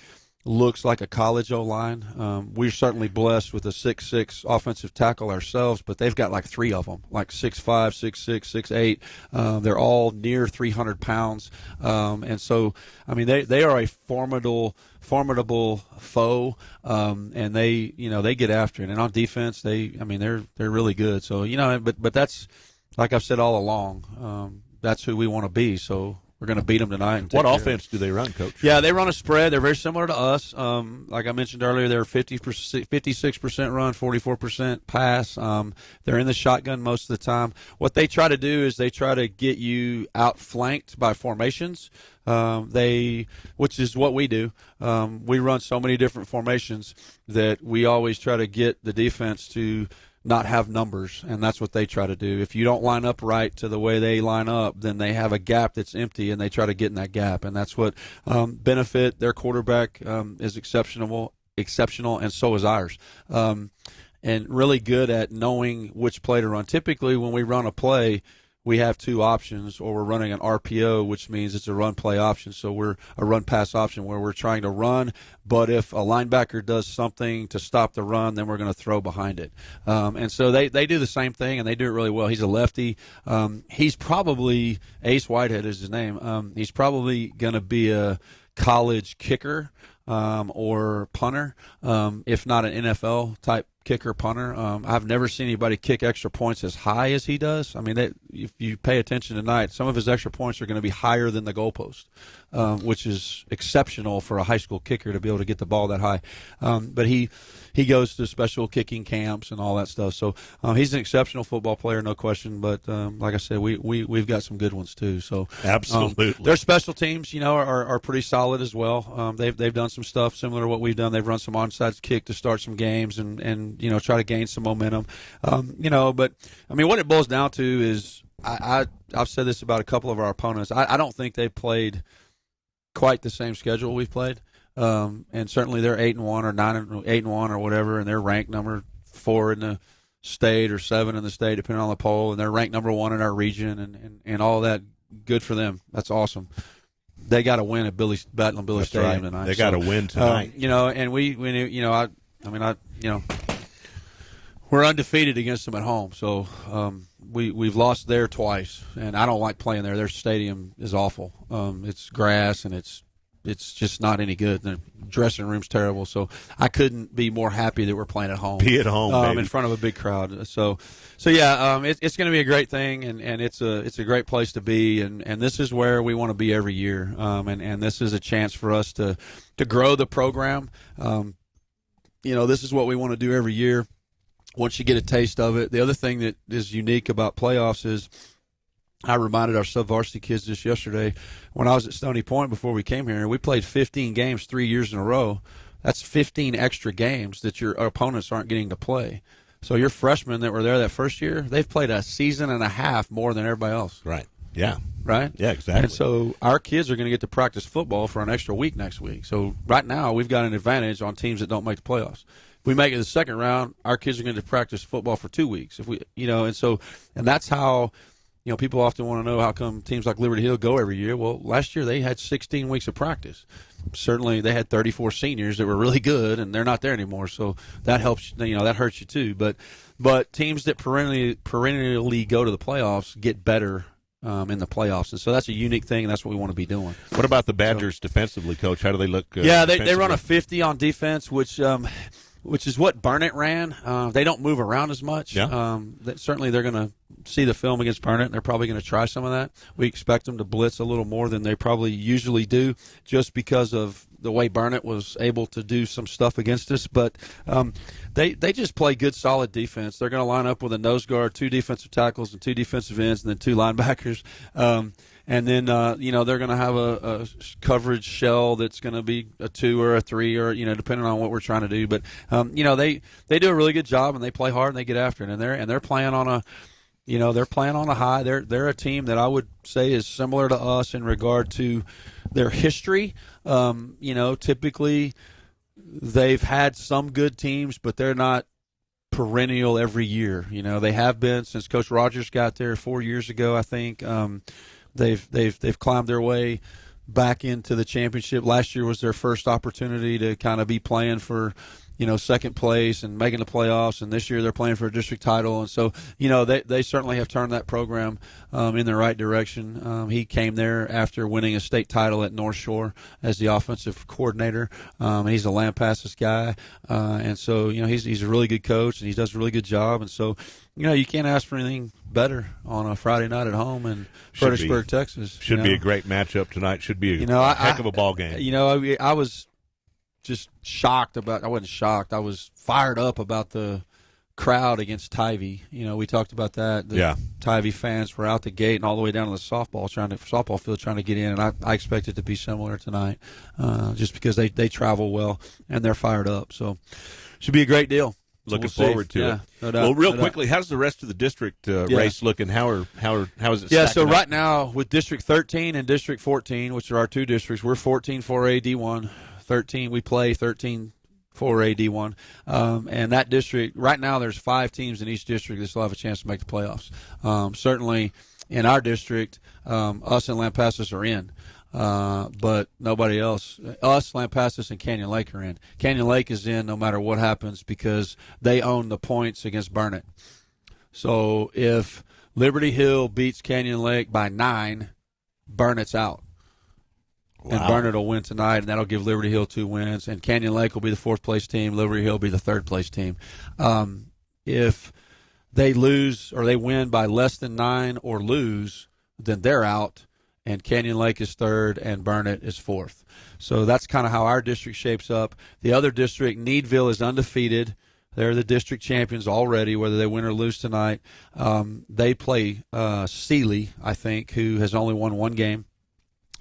looks like a college O-line. We're certainly blessed with a 6'6" offensive tackle ourselves, but they've got like 3 of them, like 6'5", 6'6", 6'8". They're all near 300 pounds. And so, they are a formidable foe, and they get after it. And on defense, they're really good. So, but that's, like I've said all along, that's who we want to be. So we're going to beat them tonight. And what offense do they run, Coach? Yeah, they run a spread. They're very similar to us. Like I mentioned earlier, they're 56% run, 44% pass. They're in the shotgun most of the time. What they try to do is they try to get you outflanked by formations. Which is what we do. We run so many different formations that we always try to get the defense to not have numbers, and that's what they try to do. If you don't line up right to the way they line up, then they have a gap that's empty, and they try to get in that gap, and that's what benefit their quarterback is exceptional, and so is ours. And really good at knowing which play to run. Typically, when we run a play, we have two options, or we're running an RPO, which means it's a run-play option. So we're a run-pass option where we're trying to run, but if a linebacker does something to stop the run, then we're going to throw behind it. And so they do the same thing, and they do it really well. He's a lefty. He's probably – Ace Whitehead is his name. He's probably going to be a college kicker or punter, if not an NFL-type kicker, punter. I've never seen anybody kick extra points as high as he does. I mean, if you pay attention tonight, some of his extra points are going to be higher than the goalpost, which is exceptional for a high school kicker to be able to get the ball that high. But he goes to special kicking camps and all that stuff. So he's an exceptional football player, no question. But like I said, we've got some good ones too. So absolutely, their special teams, are pretty solid as well. They've done some stuff similar to what we've done. They've run some onside kick to start some games and try to gain some momentum. But I mean, what it boils down to is I've said this about a couple of our opponents. I don't think they played quite the same schedule we've played. And certainly they're 8-1 or 8-1 or whatever, and they're ranked number 4 in the state or 7 in the state, depending on the poll, and they're ranked number 1 in our region, and all that. Good for them. That's awesome. They got to win at Battlin Billies Stadium tonight. They got to win tonight. And we're undefeated against them at home, so we've lost there twice, and I don't like playing there. Their stadium is awful. It's grass, and it's just not any good. The dressing room's terrible, so I couldn't be more happy that we're playing at home. Be at home, in front of a big crowd. So yeah, it's going to be a great thing, and it's a great place to be, and this is where we want to be every year. And this is a chance for us to grow the program. This is what we want to do every year. Once you get a taste of it, the other thing that is unique about playoffs is, I reminded our sub-varsity kids this yesterday when I was at Stony Point before we came here. We played 15 games 3 years in a row. That's 15 extra games that your opponents aren't getting to play. So your freshmen that were there that first year, they've played a season and a half more than everybody else. Right. Yeah. Right? Yeah, exactly. And so our kids are going to get to practice football for an extra week next week. So right now we've got an advantage on teams that don't make the playoffs. If we make it the second round, our kids are going to practice football for 2 weeks. And that's how – people often want to know how come teams like Liberty Hill go every year. Well, last year they had 16 weeks of practice. Certainly they had 34 seniors that were really good, and they're not there anymore. So that helps. That hurts you too. But teams that perennially go to the playoffs get better in the playoffs, and so that's a unique thing, and that's what we want to be doing. What about the Badgers defensively, Coach? How do they look? They run a 50 on defense, which is what Burnett ran. They don't move around as much. Yeah. Certainly they're going to see the film against Burnett, and they're probably going to try some of that. We expect them to blitz a little more than they probably usually do, just because of the way Burnett was able to do some stuff against us. But they just play good, solid defense. They're going to line up with a nose guard, 2 defensive tackles, and 2 defensive ends, and then 2 linebackers. And then, they're going to have a coverage shell that's going to be a 2 or a 3 or, depending on what we're trying to do. But, they do a really good job, and they play hard, and they get after it. And they're playing on a, they're playing on a high. They're a team that I would say is similar to us in regard to their history. Typically they've had some good teams, but they're not perennial every year. They have been since Coach Rogers got there 4 years ago, I think. They've climbed their way back into the championship. Last year was their first opportunity to kind of be playing for second place and making the playoffs, and this year they're playing for a district title. And so, they certainly have turned that program in the right direction. He came there after winning a state title at North Shore as the offensive coordinator. He's a Lampasas guy, and so he's a really good coach, and he does a really good job. And so, you can't ask for anything better on a Friday night at home in Fredericksburg, Texas. Should be a great matchup tonight. Should be a heck of a ball game. I was just shocked about. I wasn't shocked. I was fired up about the crowd against Tivy. We talked about that. The Tivy fans were out the gate and all the way down to the softball field trying to get in, and I expect it to be similar tonight, just because they travel well and they're fired up. So, should be a great deal. Looking forward to it. No doubt. Well, real quickly, how's the rest of the district race looking? How is it? Yeah, so stacking right up? now with District 13 and District 14, which are our two districts, we're 14-4A D1. 13 we play 13-4A D1, and that district right now there's 5 teams in each district that still have a chance to make the playoffs. Certainly in our district, us and Lampasas are in. But nobody else. Us, Lampasas, and Canyon Lake are in. Canyon Lake is in no matter what happens because they own the points against Burnett. So if Liberty Hill beats Canyon Lake by 9, Burnett's out. Wow. And Burnett will win tonight, and that'll give Liberty Hill 2 wins. And Canyon Lake will be the 4th-place team. Liberty Hill will be the 3rd-place team. If they lose or they win by less than 9 or lose, then they're out. And Canyon Lake is 3rd, and Burnett is 4th. So that's kind of how our district shapes up. The other district, Needville, is undefeated. They're the district champions already, whether they win or lose tonight. They play Sealy, I think, who has only won 1 game.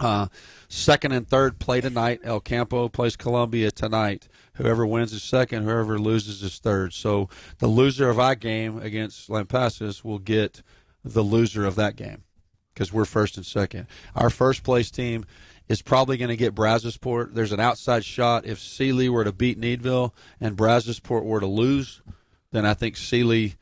2nd and 3rd play tonight. El Campo plays Columbia tonight. Whoever wins is 2nd, whoever loses is 3rd. So the loser of our game against Lampasas will get the loser of that game, because we're 1st and 2nd. Our 1st-place team is probably going to get Brazosport. There's an outside shot. If Sealy were to beat Needville and Brazosport were to lose, then I think Sealy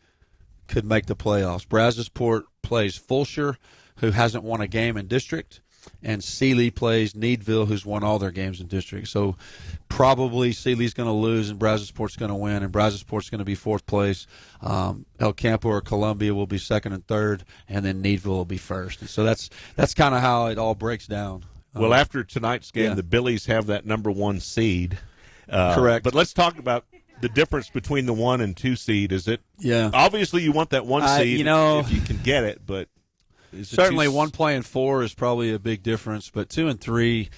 could make the playoffs. Brazosport plays Fulshire, who hasn't won a game in district, and Sealy plays Needville, who's won all their games in district. So probably Sealy's going to lose and Brazosport's going to win, and Brazosport's going to be 4th place. El Campo or Columbia will be 2nd and 3rd, and then Needville will be 1st. And so that's kind of how it all breaks down. Well, after tonight's game, the Billies have that number 1 seed. Correct. But let's talk about the difference between the 1 and 2 seed. Is it? Yeah. Obviously, you want that 1 seed if you can get it, but certainly 1 playing 4 is probably a big difference. But 2 and 3,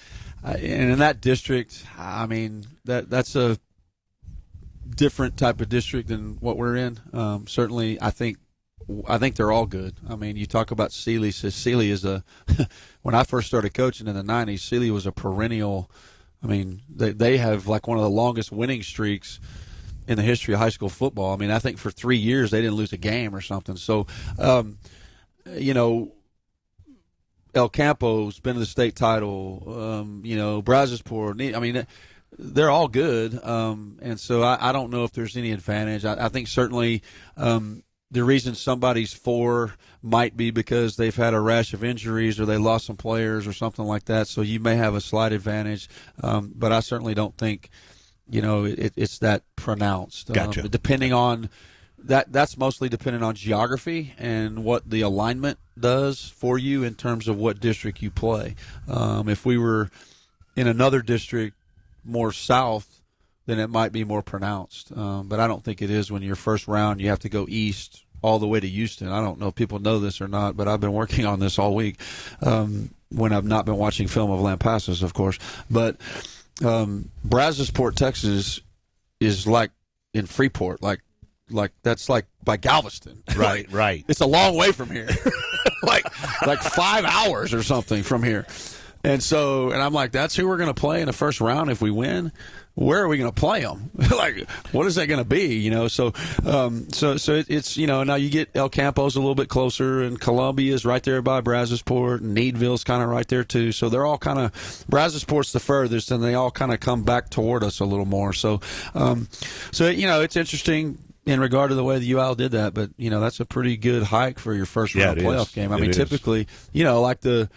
and in that district, I mean that's a different type of district than what we're in. Certainly, I think they're all good. I mean, you talk about Sealy. So Sealy is when I first started coaching in the 90s, Sealy was a perennial. I mean, they have like one of the longest winning streaks in the history of high school football. I mean, I think for 3 years they didn't lose a game or something. So, El Campo's been to the state title. Brazosport. I mean, they're all good. And so I don't know if there's any advantage. I think certainly the reason somebody's 4 might be because they've had a rash of injuries or they lost some players or something like that. So you may have a slight advantage. But I certainly don't think, it's that pronounced. Gotcha. Depending on that's mostly dependent on geography and what the alignment does for you in terms of what district you play. If we were in another district more south, then it might be more pronounced. But I don't think it is when your first round you have to go east all the way to Houston. I don't know if people know this or not, but I've been working on this all week when I've not been watching film of Lampasas, of course. But Brazosport, Texas is like in Freeport, like that's like by Galveston. Right, right. It's a long way from here. like 5 hours or something from here. And I'm like, that's who we're going to play in the first round if we win. Where are we going to play them? Like, what is that going to be? So it's now you get El Campo's a little bit closer, and Columbia's right there by Brazosport, and Needville's kind of right there too. So they're all kind of Brazosport's the furthest, and they all kind of come back toward us a little more. So it's interesting in regard to the way the UL did that, but that's a pretty good hike for your first round playoff game. I mean, typically, like the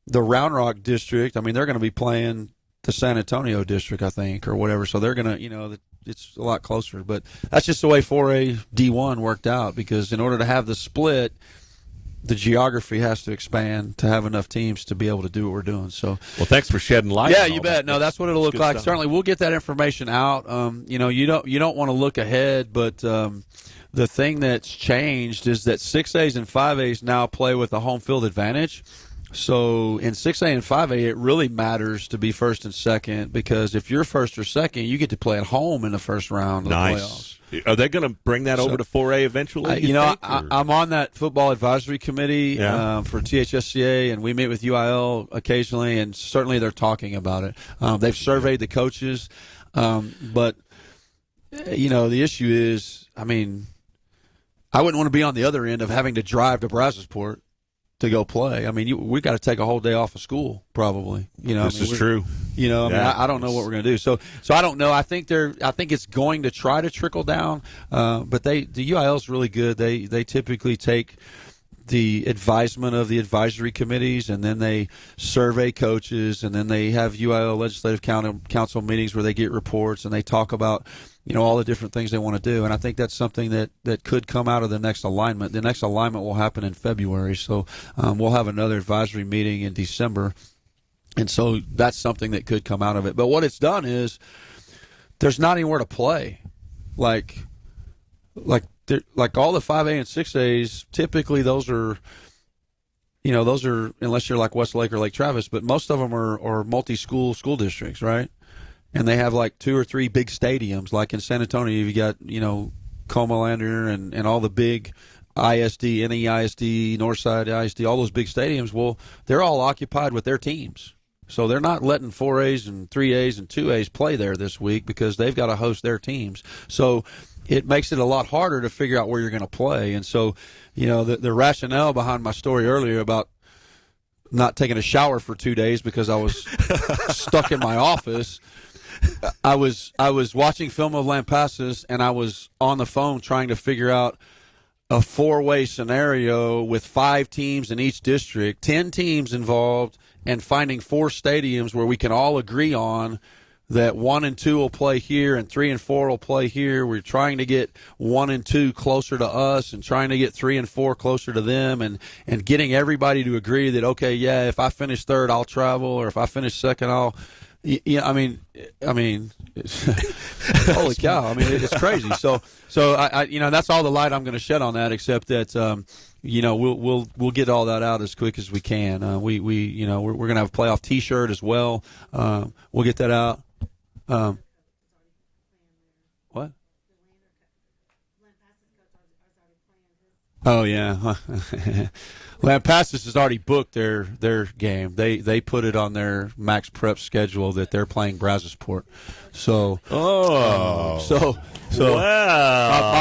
Round Rock district, I mean, they're going to be playing the San Antonio district, I think, or whatever. So they're going to, it's a lot closer. But that's just the way 4A D1 worked out, because in order to have the split, the geography has to expand to have enough teams to be able to do what we're doing. So, well, thanks for shedding light. Yeah, on you all bet. that. No, that's what it'll look like. Stuff. Certainly, we'll get that information out. You don't want to look ahead, but the thing that's changed is that 6As and 5As now play with a home field advantage. So in 6A and 5A, it really matters to be first and second, because if you're first or second, you get to play at home in the first round of the playoffs. Are they going to bring that over to 4A eventually? I'm on that football advisory committee for THSCA, and we meet with UIL occasionally, and certainly they're talking about it. They've surveyed the coaches, but the issue is, I wouldn't want to be on the other end of having to drive to Brazosport to go play. We got to take a whole day off of school, probably. This is true. I don't know what we're going to do. So I don't know. I think it's going to try to trickle down. But the UIL is really good. They typically take the advisement of the advisory committees, and then they survey coaches, and then they have UIL legislative council meetings where they get reports and they talk about all the different things they want to do. And I think that's something that could come out of the next alignment. The next alignment will happen in February, so we'll have another advisory meeting in December. And so that's something that could come out of it. But what it's done is there's not anywhere to play. Like all the 5A and 6As, typically those are, unless you're like Westlake or Lake Travis, but most of them are multi-school school districts, right? And they have like 2 or 3 big stadiums. Like in San Antonio, you've got, Comalander and all the big ISD, NEISD, Northside ISD, all those big stadiums. Well, they're all occupied with their teams. So they're not letting 4As and 3As and 2As play there this week because they've got to host their teams. So it makes it a lot harder to figure out where you're going to play. And so, the rationale behind my story earlier about not taking a shower for 2 days because I was stuck in my office, I was watching film of Lampasas, and I was on the phone trying to figure out a 4-way scenario with 5 teams in each district, 10 teams involved, and finding 4 stadiums where we can all agree on that 1 and 2 will play here and 3 and 4 will play here. We're trying to get 1 and 2 closer to us and trying to get 3 and 4 closer to them, and getting everybody to agree that, okay, yeah, if I finish third, I'll travel, or if I finish second, I'll. Yeah, holy cow! It's crazy. So I that's all the light I'm going to shed on that. Except that we'll get all that out as quick as we can. We're going to have a playoff T-shirt as well. We'll get that out. What? Oh yeah. Lampasas has already booked their game. They put it on their max prep schedule that they're playing Brazosport. So wow.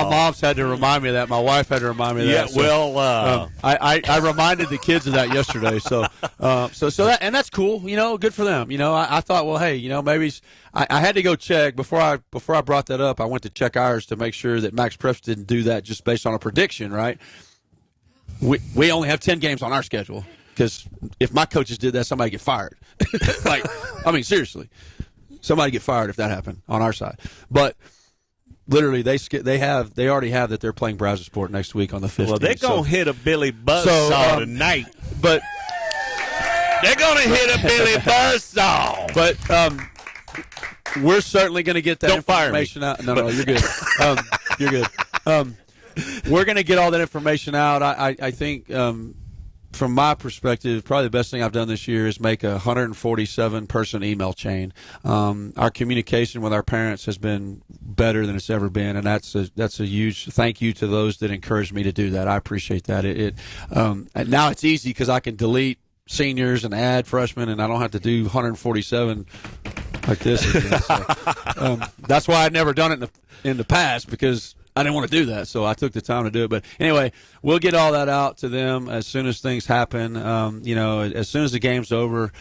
My mom's had to remind me of that. My wife had to remind me of that. I reminded the kids of that yesterday. So that's cool. Good for them. I thought, well, hey, maybe I had to go check before I brought that up. I went to check ours to make sure that Max Preps didn't do that just based on a prediction, right? We only have 10 games on our schedule, because if my coaches did that, somebody get fired. Seriously, somebody get fired if that happened on our side. But literally, they already have that they're playing Brazosport next week on the 15th. Well, they're gonna hit a Billy Buzzsaw tonight. But they're gonna hit a Billy Buzzsaw. But we're certainly going to get that information out. No, you're good. You're good. We're going to get all that information out. I think, from my perspective, probably the best thing I've done this year is make a 147-person email chain. Our communication with our parents has been better than it's ever been, and that's a huge thank you to those that encouraged me to do that. I appreciate that. Now it's easy because I can delete seniors and add freshmen, and I don't have to do 147 like this again. So, that's why I'd never done it in the past, because I didn't want to do that, so I took the time to do it. But anyway, we'll get all that out to them as soon as things happen. As soon as the game's over,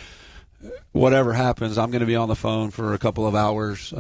whatever happens, I'm going to be on the phone for a couple of hours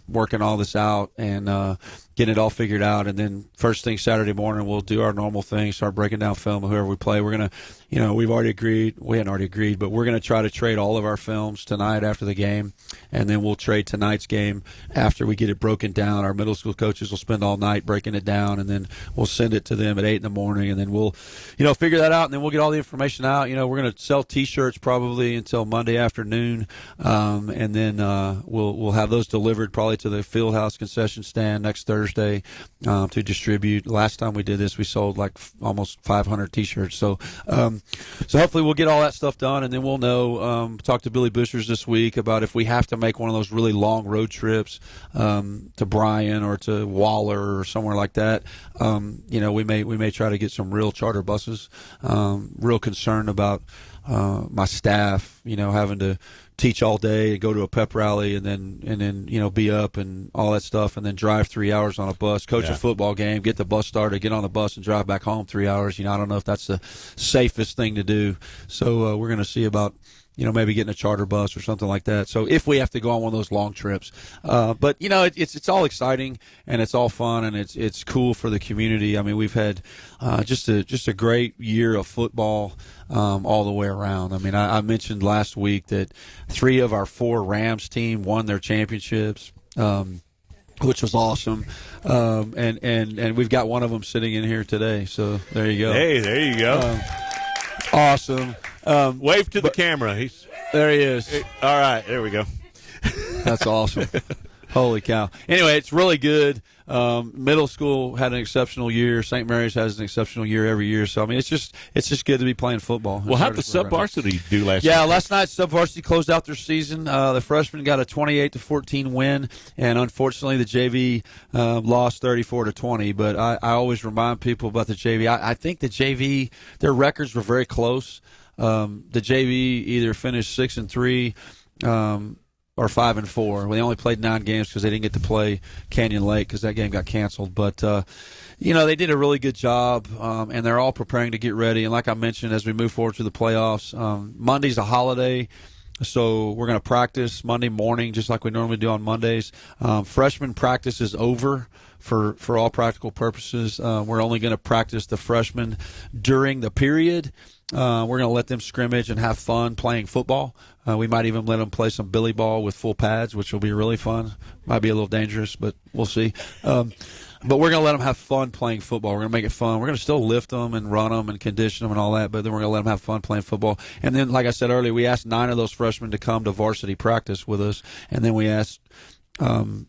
working all this out and getting it all figured out. And then first thing Saturday morning, we'll do our normal thing, start breaking down film of whoever we play. We're going to, we hadn't already agreed, but we're going to try to trade all of our films tonight after the game. And then we'll trade tonight's game after we get it broken down. Our middle school coaches will spend all night breaking it down, and then we'll send it to them at 8 in the morning. And then we'll, figure that out, and then we'll get all the information out. We're going to sell T-shirts probably until Monday afternoon, and then we'll have those delivered probably to the Fieldhouse concession stand next Thursday to distribute. Last time we did this, we sold like almost 500 T-shirts. So hopefully we'll get all that stuff done, and then we'll know. Talk to Billy Bushers this week about if we have to make one of those really long road trips to Bryan or to Waller or somewhere like that. We may try to get some real charter buses. Real concerned about my staff, having to teach all day and go to a pep rally and then be up and all that stuff, and then drive 3 hours on a bus, coach a football game, get the bus started, get on the bus and drive back home 3 hours. I don't know if that's the safest thing to do. So we're going to see about maybe getting a charter bus or something like that. So if we have to go on one of those long trips, but it's all exciting and it's all fun and it's cool for the community. I mean, we've had just a great year of football all the way around. I mean, I mentioned last week that 3 of our 4 Rams team won their championships. Which was awesome, and we've got one of them sitting in here today. So there you go. Hey, there you go. Awesome. Wave to the camera. There he is. All right, there we go. That's awesome. Holy cow. Anyway, it's really good. Middle school had an exceptional year. St. Mary's has an exceptional year every year. So, I mean, it's just good to be playing football. Well, how'd the sub-varsity do last night? Yeah, last night sub-varsity closed out their season. The freshmen got a 28-14 win, and unfortunately the JV lost 34-20. But I always remind people about the JV. I think the JV, their records were very close. The JV either finished 6-3 or 5-4. They only played 9 games because they didn't get to play Canyon Lake because that game got canceled. But they did a really good job, and they're all preparing to get ready. And like I mentioned, as we move forward to the playoffs, Monday's a holiday. So we're going to practice Monday morning just like we normally do on Mondays. Freshman practice is over for all practical purposes. We're only going to practice the freshmen during the period. We're going to let them scrimmage and have fun playing football. We might even let them play some billy ball with full pads, which will be really fun. Might be a little dangerous, but we'll see. But we're going to let them have fun playing football. We're going to make it fun. We're going to still lift them and run them and condition them and all that, but then we're going to let them have fun playing football. And then, like I said earlier, we asked 9 of those freshmen to come to varsity practice with us, and then we asked 10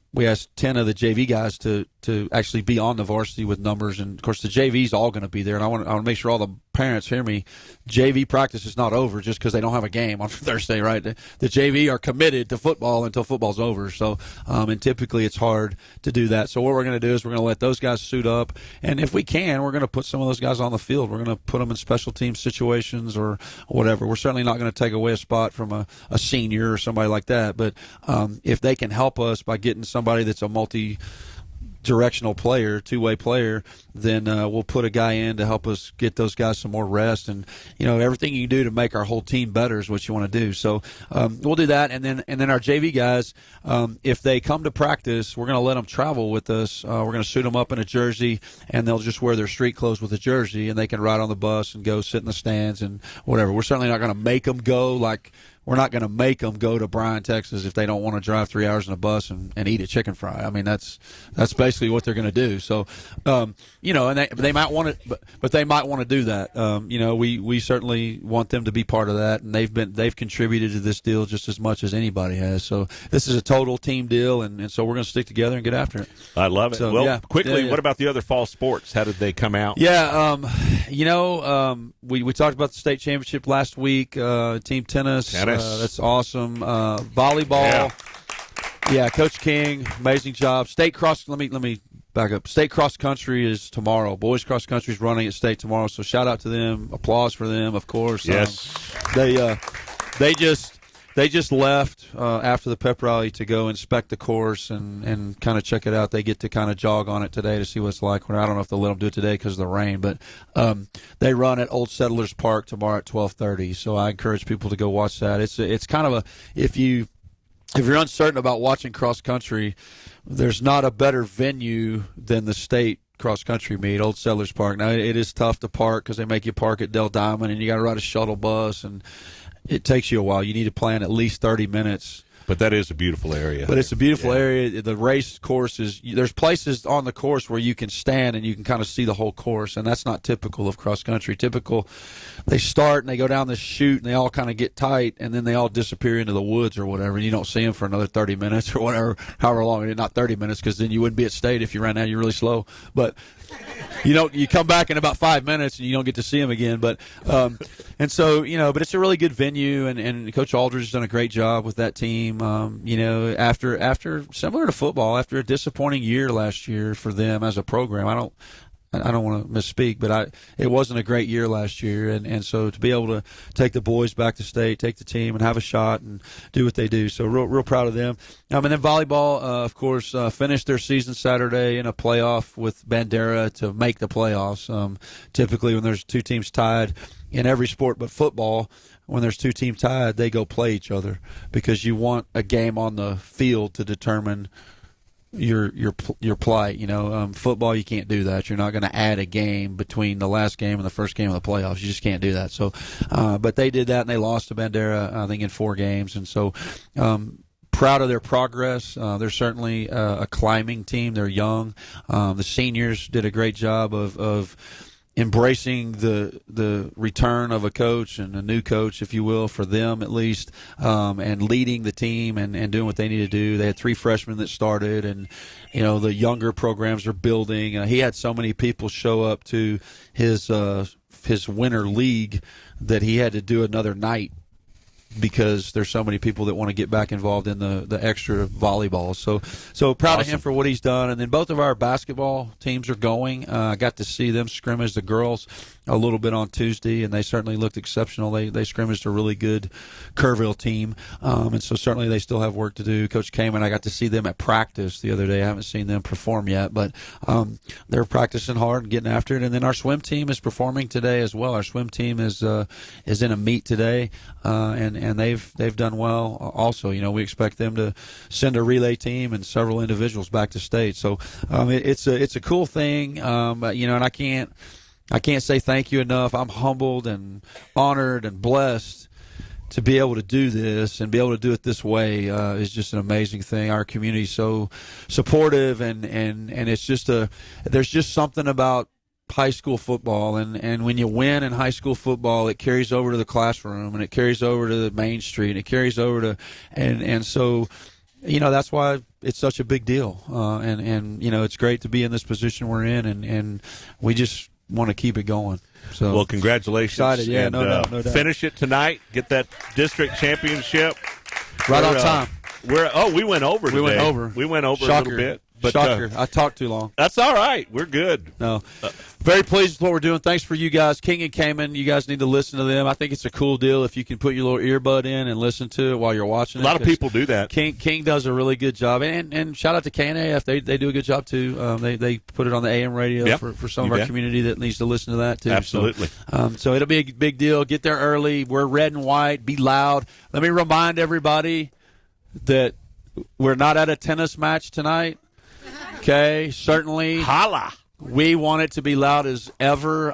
of the JV guys to actually be on the varsity with numbers. And, of course, the JV's all going to be there. And I want to make sure all the parents hear me. JV practice is not over just because they don't have a game on Thursday, right? The JV are committed to football until football's over. So, and typically it's hard to do that. So what we're going to do is we're going to let those guys suit up. And if we can, we're going to put some of those guys on the field. We're going to put them in special team situations or whatever. We're certainly not going to take away a spot from a senior or somebody like that. But if they can help us by getting somebody that's a multi-directional player, two-way player, then we'll put a guy in to help us get those guys some more rest. And everything you can do to make our whole team better is what you want to do. So we'll do that. And then our JV guys, if they come to practice, we're going to let them travel with us. We're going to suit them up in a jersey, and they'll just wear their street clothes with a jersey, and they can ride on the bus and go sit in the stands and whatever. We're certainly not going to make them go we're not going to make them go to Bryan, Texas, if they don't want to drive 3 hours in a bus and eat a chicken fry. I mean, that's basically what they're going to do. So, and they might want to, but they might want to do that. We certainly want them to be part of that, and they've contributed to this deal just as much as anybody has. So this is a total team deal, and so we're going to stick together and get after it. I love it. So, quickly, what about the other fall sports? How did they come out? Yeah, we talked about the state championship last week. Team tennis. That's awesome. Volleyball. Yeah, Coach King, amazing job. State cross. Let me back up. State cross country is tomorrow. Boys cross country is running at state tomorrow. So shout out to them. Applause for them, of course. Yes. They just They just left after the pep rally to go inspect the course and kind of check it out. They get to kind of jog on it today to see what it's like. I don't know if they'll let them do it today because of the rain, but they run at Old Settlers Park tomorrow at 12:30. So I encourage people to go watch that. It's kind of if you're uncertain about watching cross country, there's not a better venue than the state cross country meet, Old Settlers Park. Now it is tough to park because they make you park at Del Diamond and you got to ride a shuttle bus and it takes you a while. You need to plan at least 30 minutes. But that is a beautiful area. But it's a beautiful area. The race course there's places on the course where you can stand and you can kind of see the whole course, and that's not typical of cross country. Typical, they start and they go down this chute and they all kind of get tight and then they all disappear into the woods or whatever, and you don't see them for another 30 minutes or whatever, however long. Not 30 minutes because then you wouldn't be at state if you ran out. You're really slow. But you come back in about 5 minutes and you don't get to see them again. But and so but it's a really good venue, and Coach Aldridge has done a great job with that team. After similar to football, after a disappointing year last year for them as a program, I don't want to misspeak, but it wasn't a great year last year, and so to be able to take the boys back to state, take the team, and have a shot and do what they do, so real proud of them. And then volleyball, of course, finished their season Saturday in a playoff with Bandera to make the playoffs. Typically, when there's two teams tied in every sport but football, when there's two teams tied, they go play each other because you want a game on the field to determine your plight. Football, you can't do that. You're not going to add a game between the last game and the first game of the playoffs. You just can't do that. So, but they did that, and they lost to Bandera, I think, in 4 games. And so, proud of their progress. They're certainly a climbing team. They're young. The seniors did a great job of embracing the return of a coach and a new coach, if you will, for them at least, and leading the team and doing what they need to do. They had 3 freshmen that started, and the younger programs are building. He had so many people show up to his winter league that he had to do another night because there's so many people that want to get back involved in the extra volleyball. So proud of him for what he's done. And then both of our basketball teams are going. I got to see them scrimmage the girls a little bit on Tuesday, and they certainly looked exceptional. They scrimmaged a really good Kerrville team, and so certainly they still have work to do. Coach Kamen, I got to see them at practice the other day. I haven't seen them perform yet, but they're practicing hard and getting after it. And then our swim team is performing today as well. Our swim team is in a meet today, and they've done well also. We expect them to send a relay team and several individuals back to state. So it's a cool thing, and I can't say thank you enough. I'm humbled and honored and blessed to be able to do this and be able to do it this way. Is just an amazing thing. Our community is so supportive, and it's just there's just something about high school football, and when you win in high school football, it carries over to the classroom, and it carries over to the main street, and it carries over to and so that's why it's such a big deal, and it's great to be in this position we're in, and we just want to keep it going. So, well, congratulations. Excited, yeah, and, no doubt. Finish it tonight. Get that district championship. Right on time. We went over today. We went over Shocker. a little bit. But, Shocker. I talked too long. That's all right. We're good. No. Very pleased with what we're doing. Thanks for you guys. King and Cayman, you guys need to listen to them. I think it's a cool deal if you can put your little earbud in and listen to it while you're watching it. A lot of people do that. King does a really good job. And shout out to KNAF. They do a good job, too. They put it on the AM radio for some of our community that needs to listen to that, too. Absolutely. So it'll be a big deal. Get there early. We're red and white. Be loud. Let me remind everybody that we're not at a tennis match tonight. Okay, certainly. Holla. We want it to be loud as ever.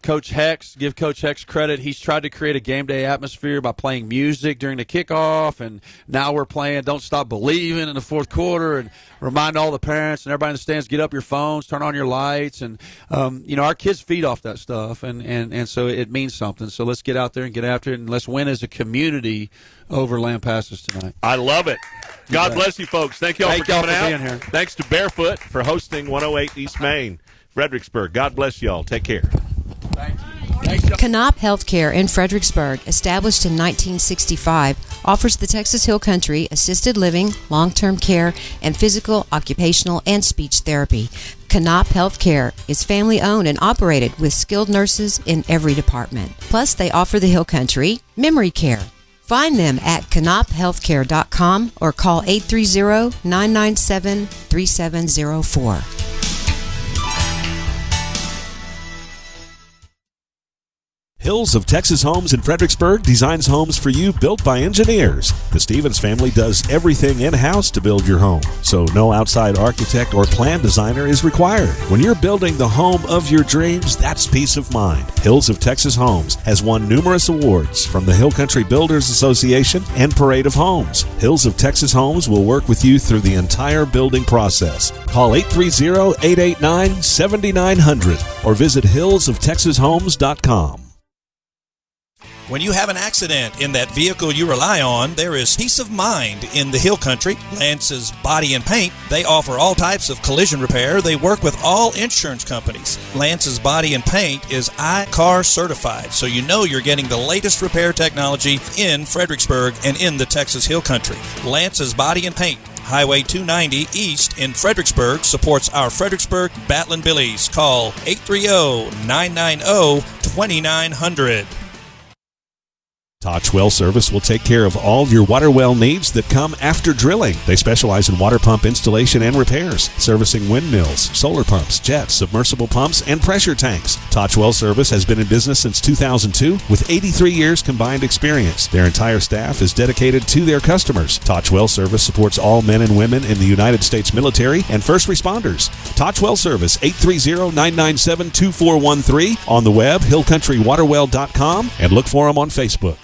Coach Hex, give Coach Hex credit. He's tried to create a game day atmosphere by playing music during the kickoff, and now we're playing Don't Stop Believing in the fourth quarter, and remind all the parents and everybody in the stands, get up your phones, turn on your lights, and our kids feed off that stuff, and so it means something. So let's get out there and get after it, and let's win as a community over Lampasas tonight. I love it. God bless you, folks. Thank you all for coming out. Being here. Thanks to Barefoot for hosting 108 East Main, Fredericksburg. God bless you all. Take care. Thank you. Canop Healthcare in Fredericksburg, established in 1965, offers the Texas Hill Country assisted living, long-term care, and physical, occupational, and speech therapy. Canop Healthcare is family-owned and operated with skilled nurses in every department. Plus, they offer the Hill Country memory care, Find them at canophealthcare.com or call 830-997-3704. Hills of Texas Homes in Fredericksburg designs homes for you built by engineers. The Stevens family does everything in-house to build your home, so no outside architect or plan designer is required. When you're building the home of your dreams, that's peace of mind. Hills of Texas Homes has won numerous awards from the Hill Country Builders Association and Parade of Homes. Hills of Texas Homes will work with you through the entire building process. Call 830-889-7900 or visit hillsoftexashomes.com. When you have an accident in that vehicle you rely on, there is peace of mind in the Hill Country. Lance's Body and Paint, they offer all types of collision repair. They work with all insurance companies. Lance's Body and Paint is iCar certified, so you know you're getting the latest repair technology in Fredericksburg and in the Texas Hill Country. Lance's Body and Paint, Highway 290 East in Fredericksburg, supports our Fredericksburg Battlin Billies. Call 830-990-2900. Touch Well Service will take care of all your water well needs that come after drilling. They specialize in water pump installation and repairs, servicing windmills, solar pumps, jets, submersible pumps, and pressure tanks. Touch Well Service has been in business since 2002 with 83 years combined experience. Their entire staff is dedicated to their customers. Touch Well Service supports all men and women in the United States military and first responders. Touch Well Service, 830-997-2413. On the web, hillcountrywaterwell.com, and look for them on Facebook.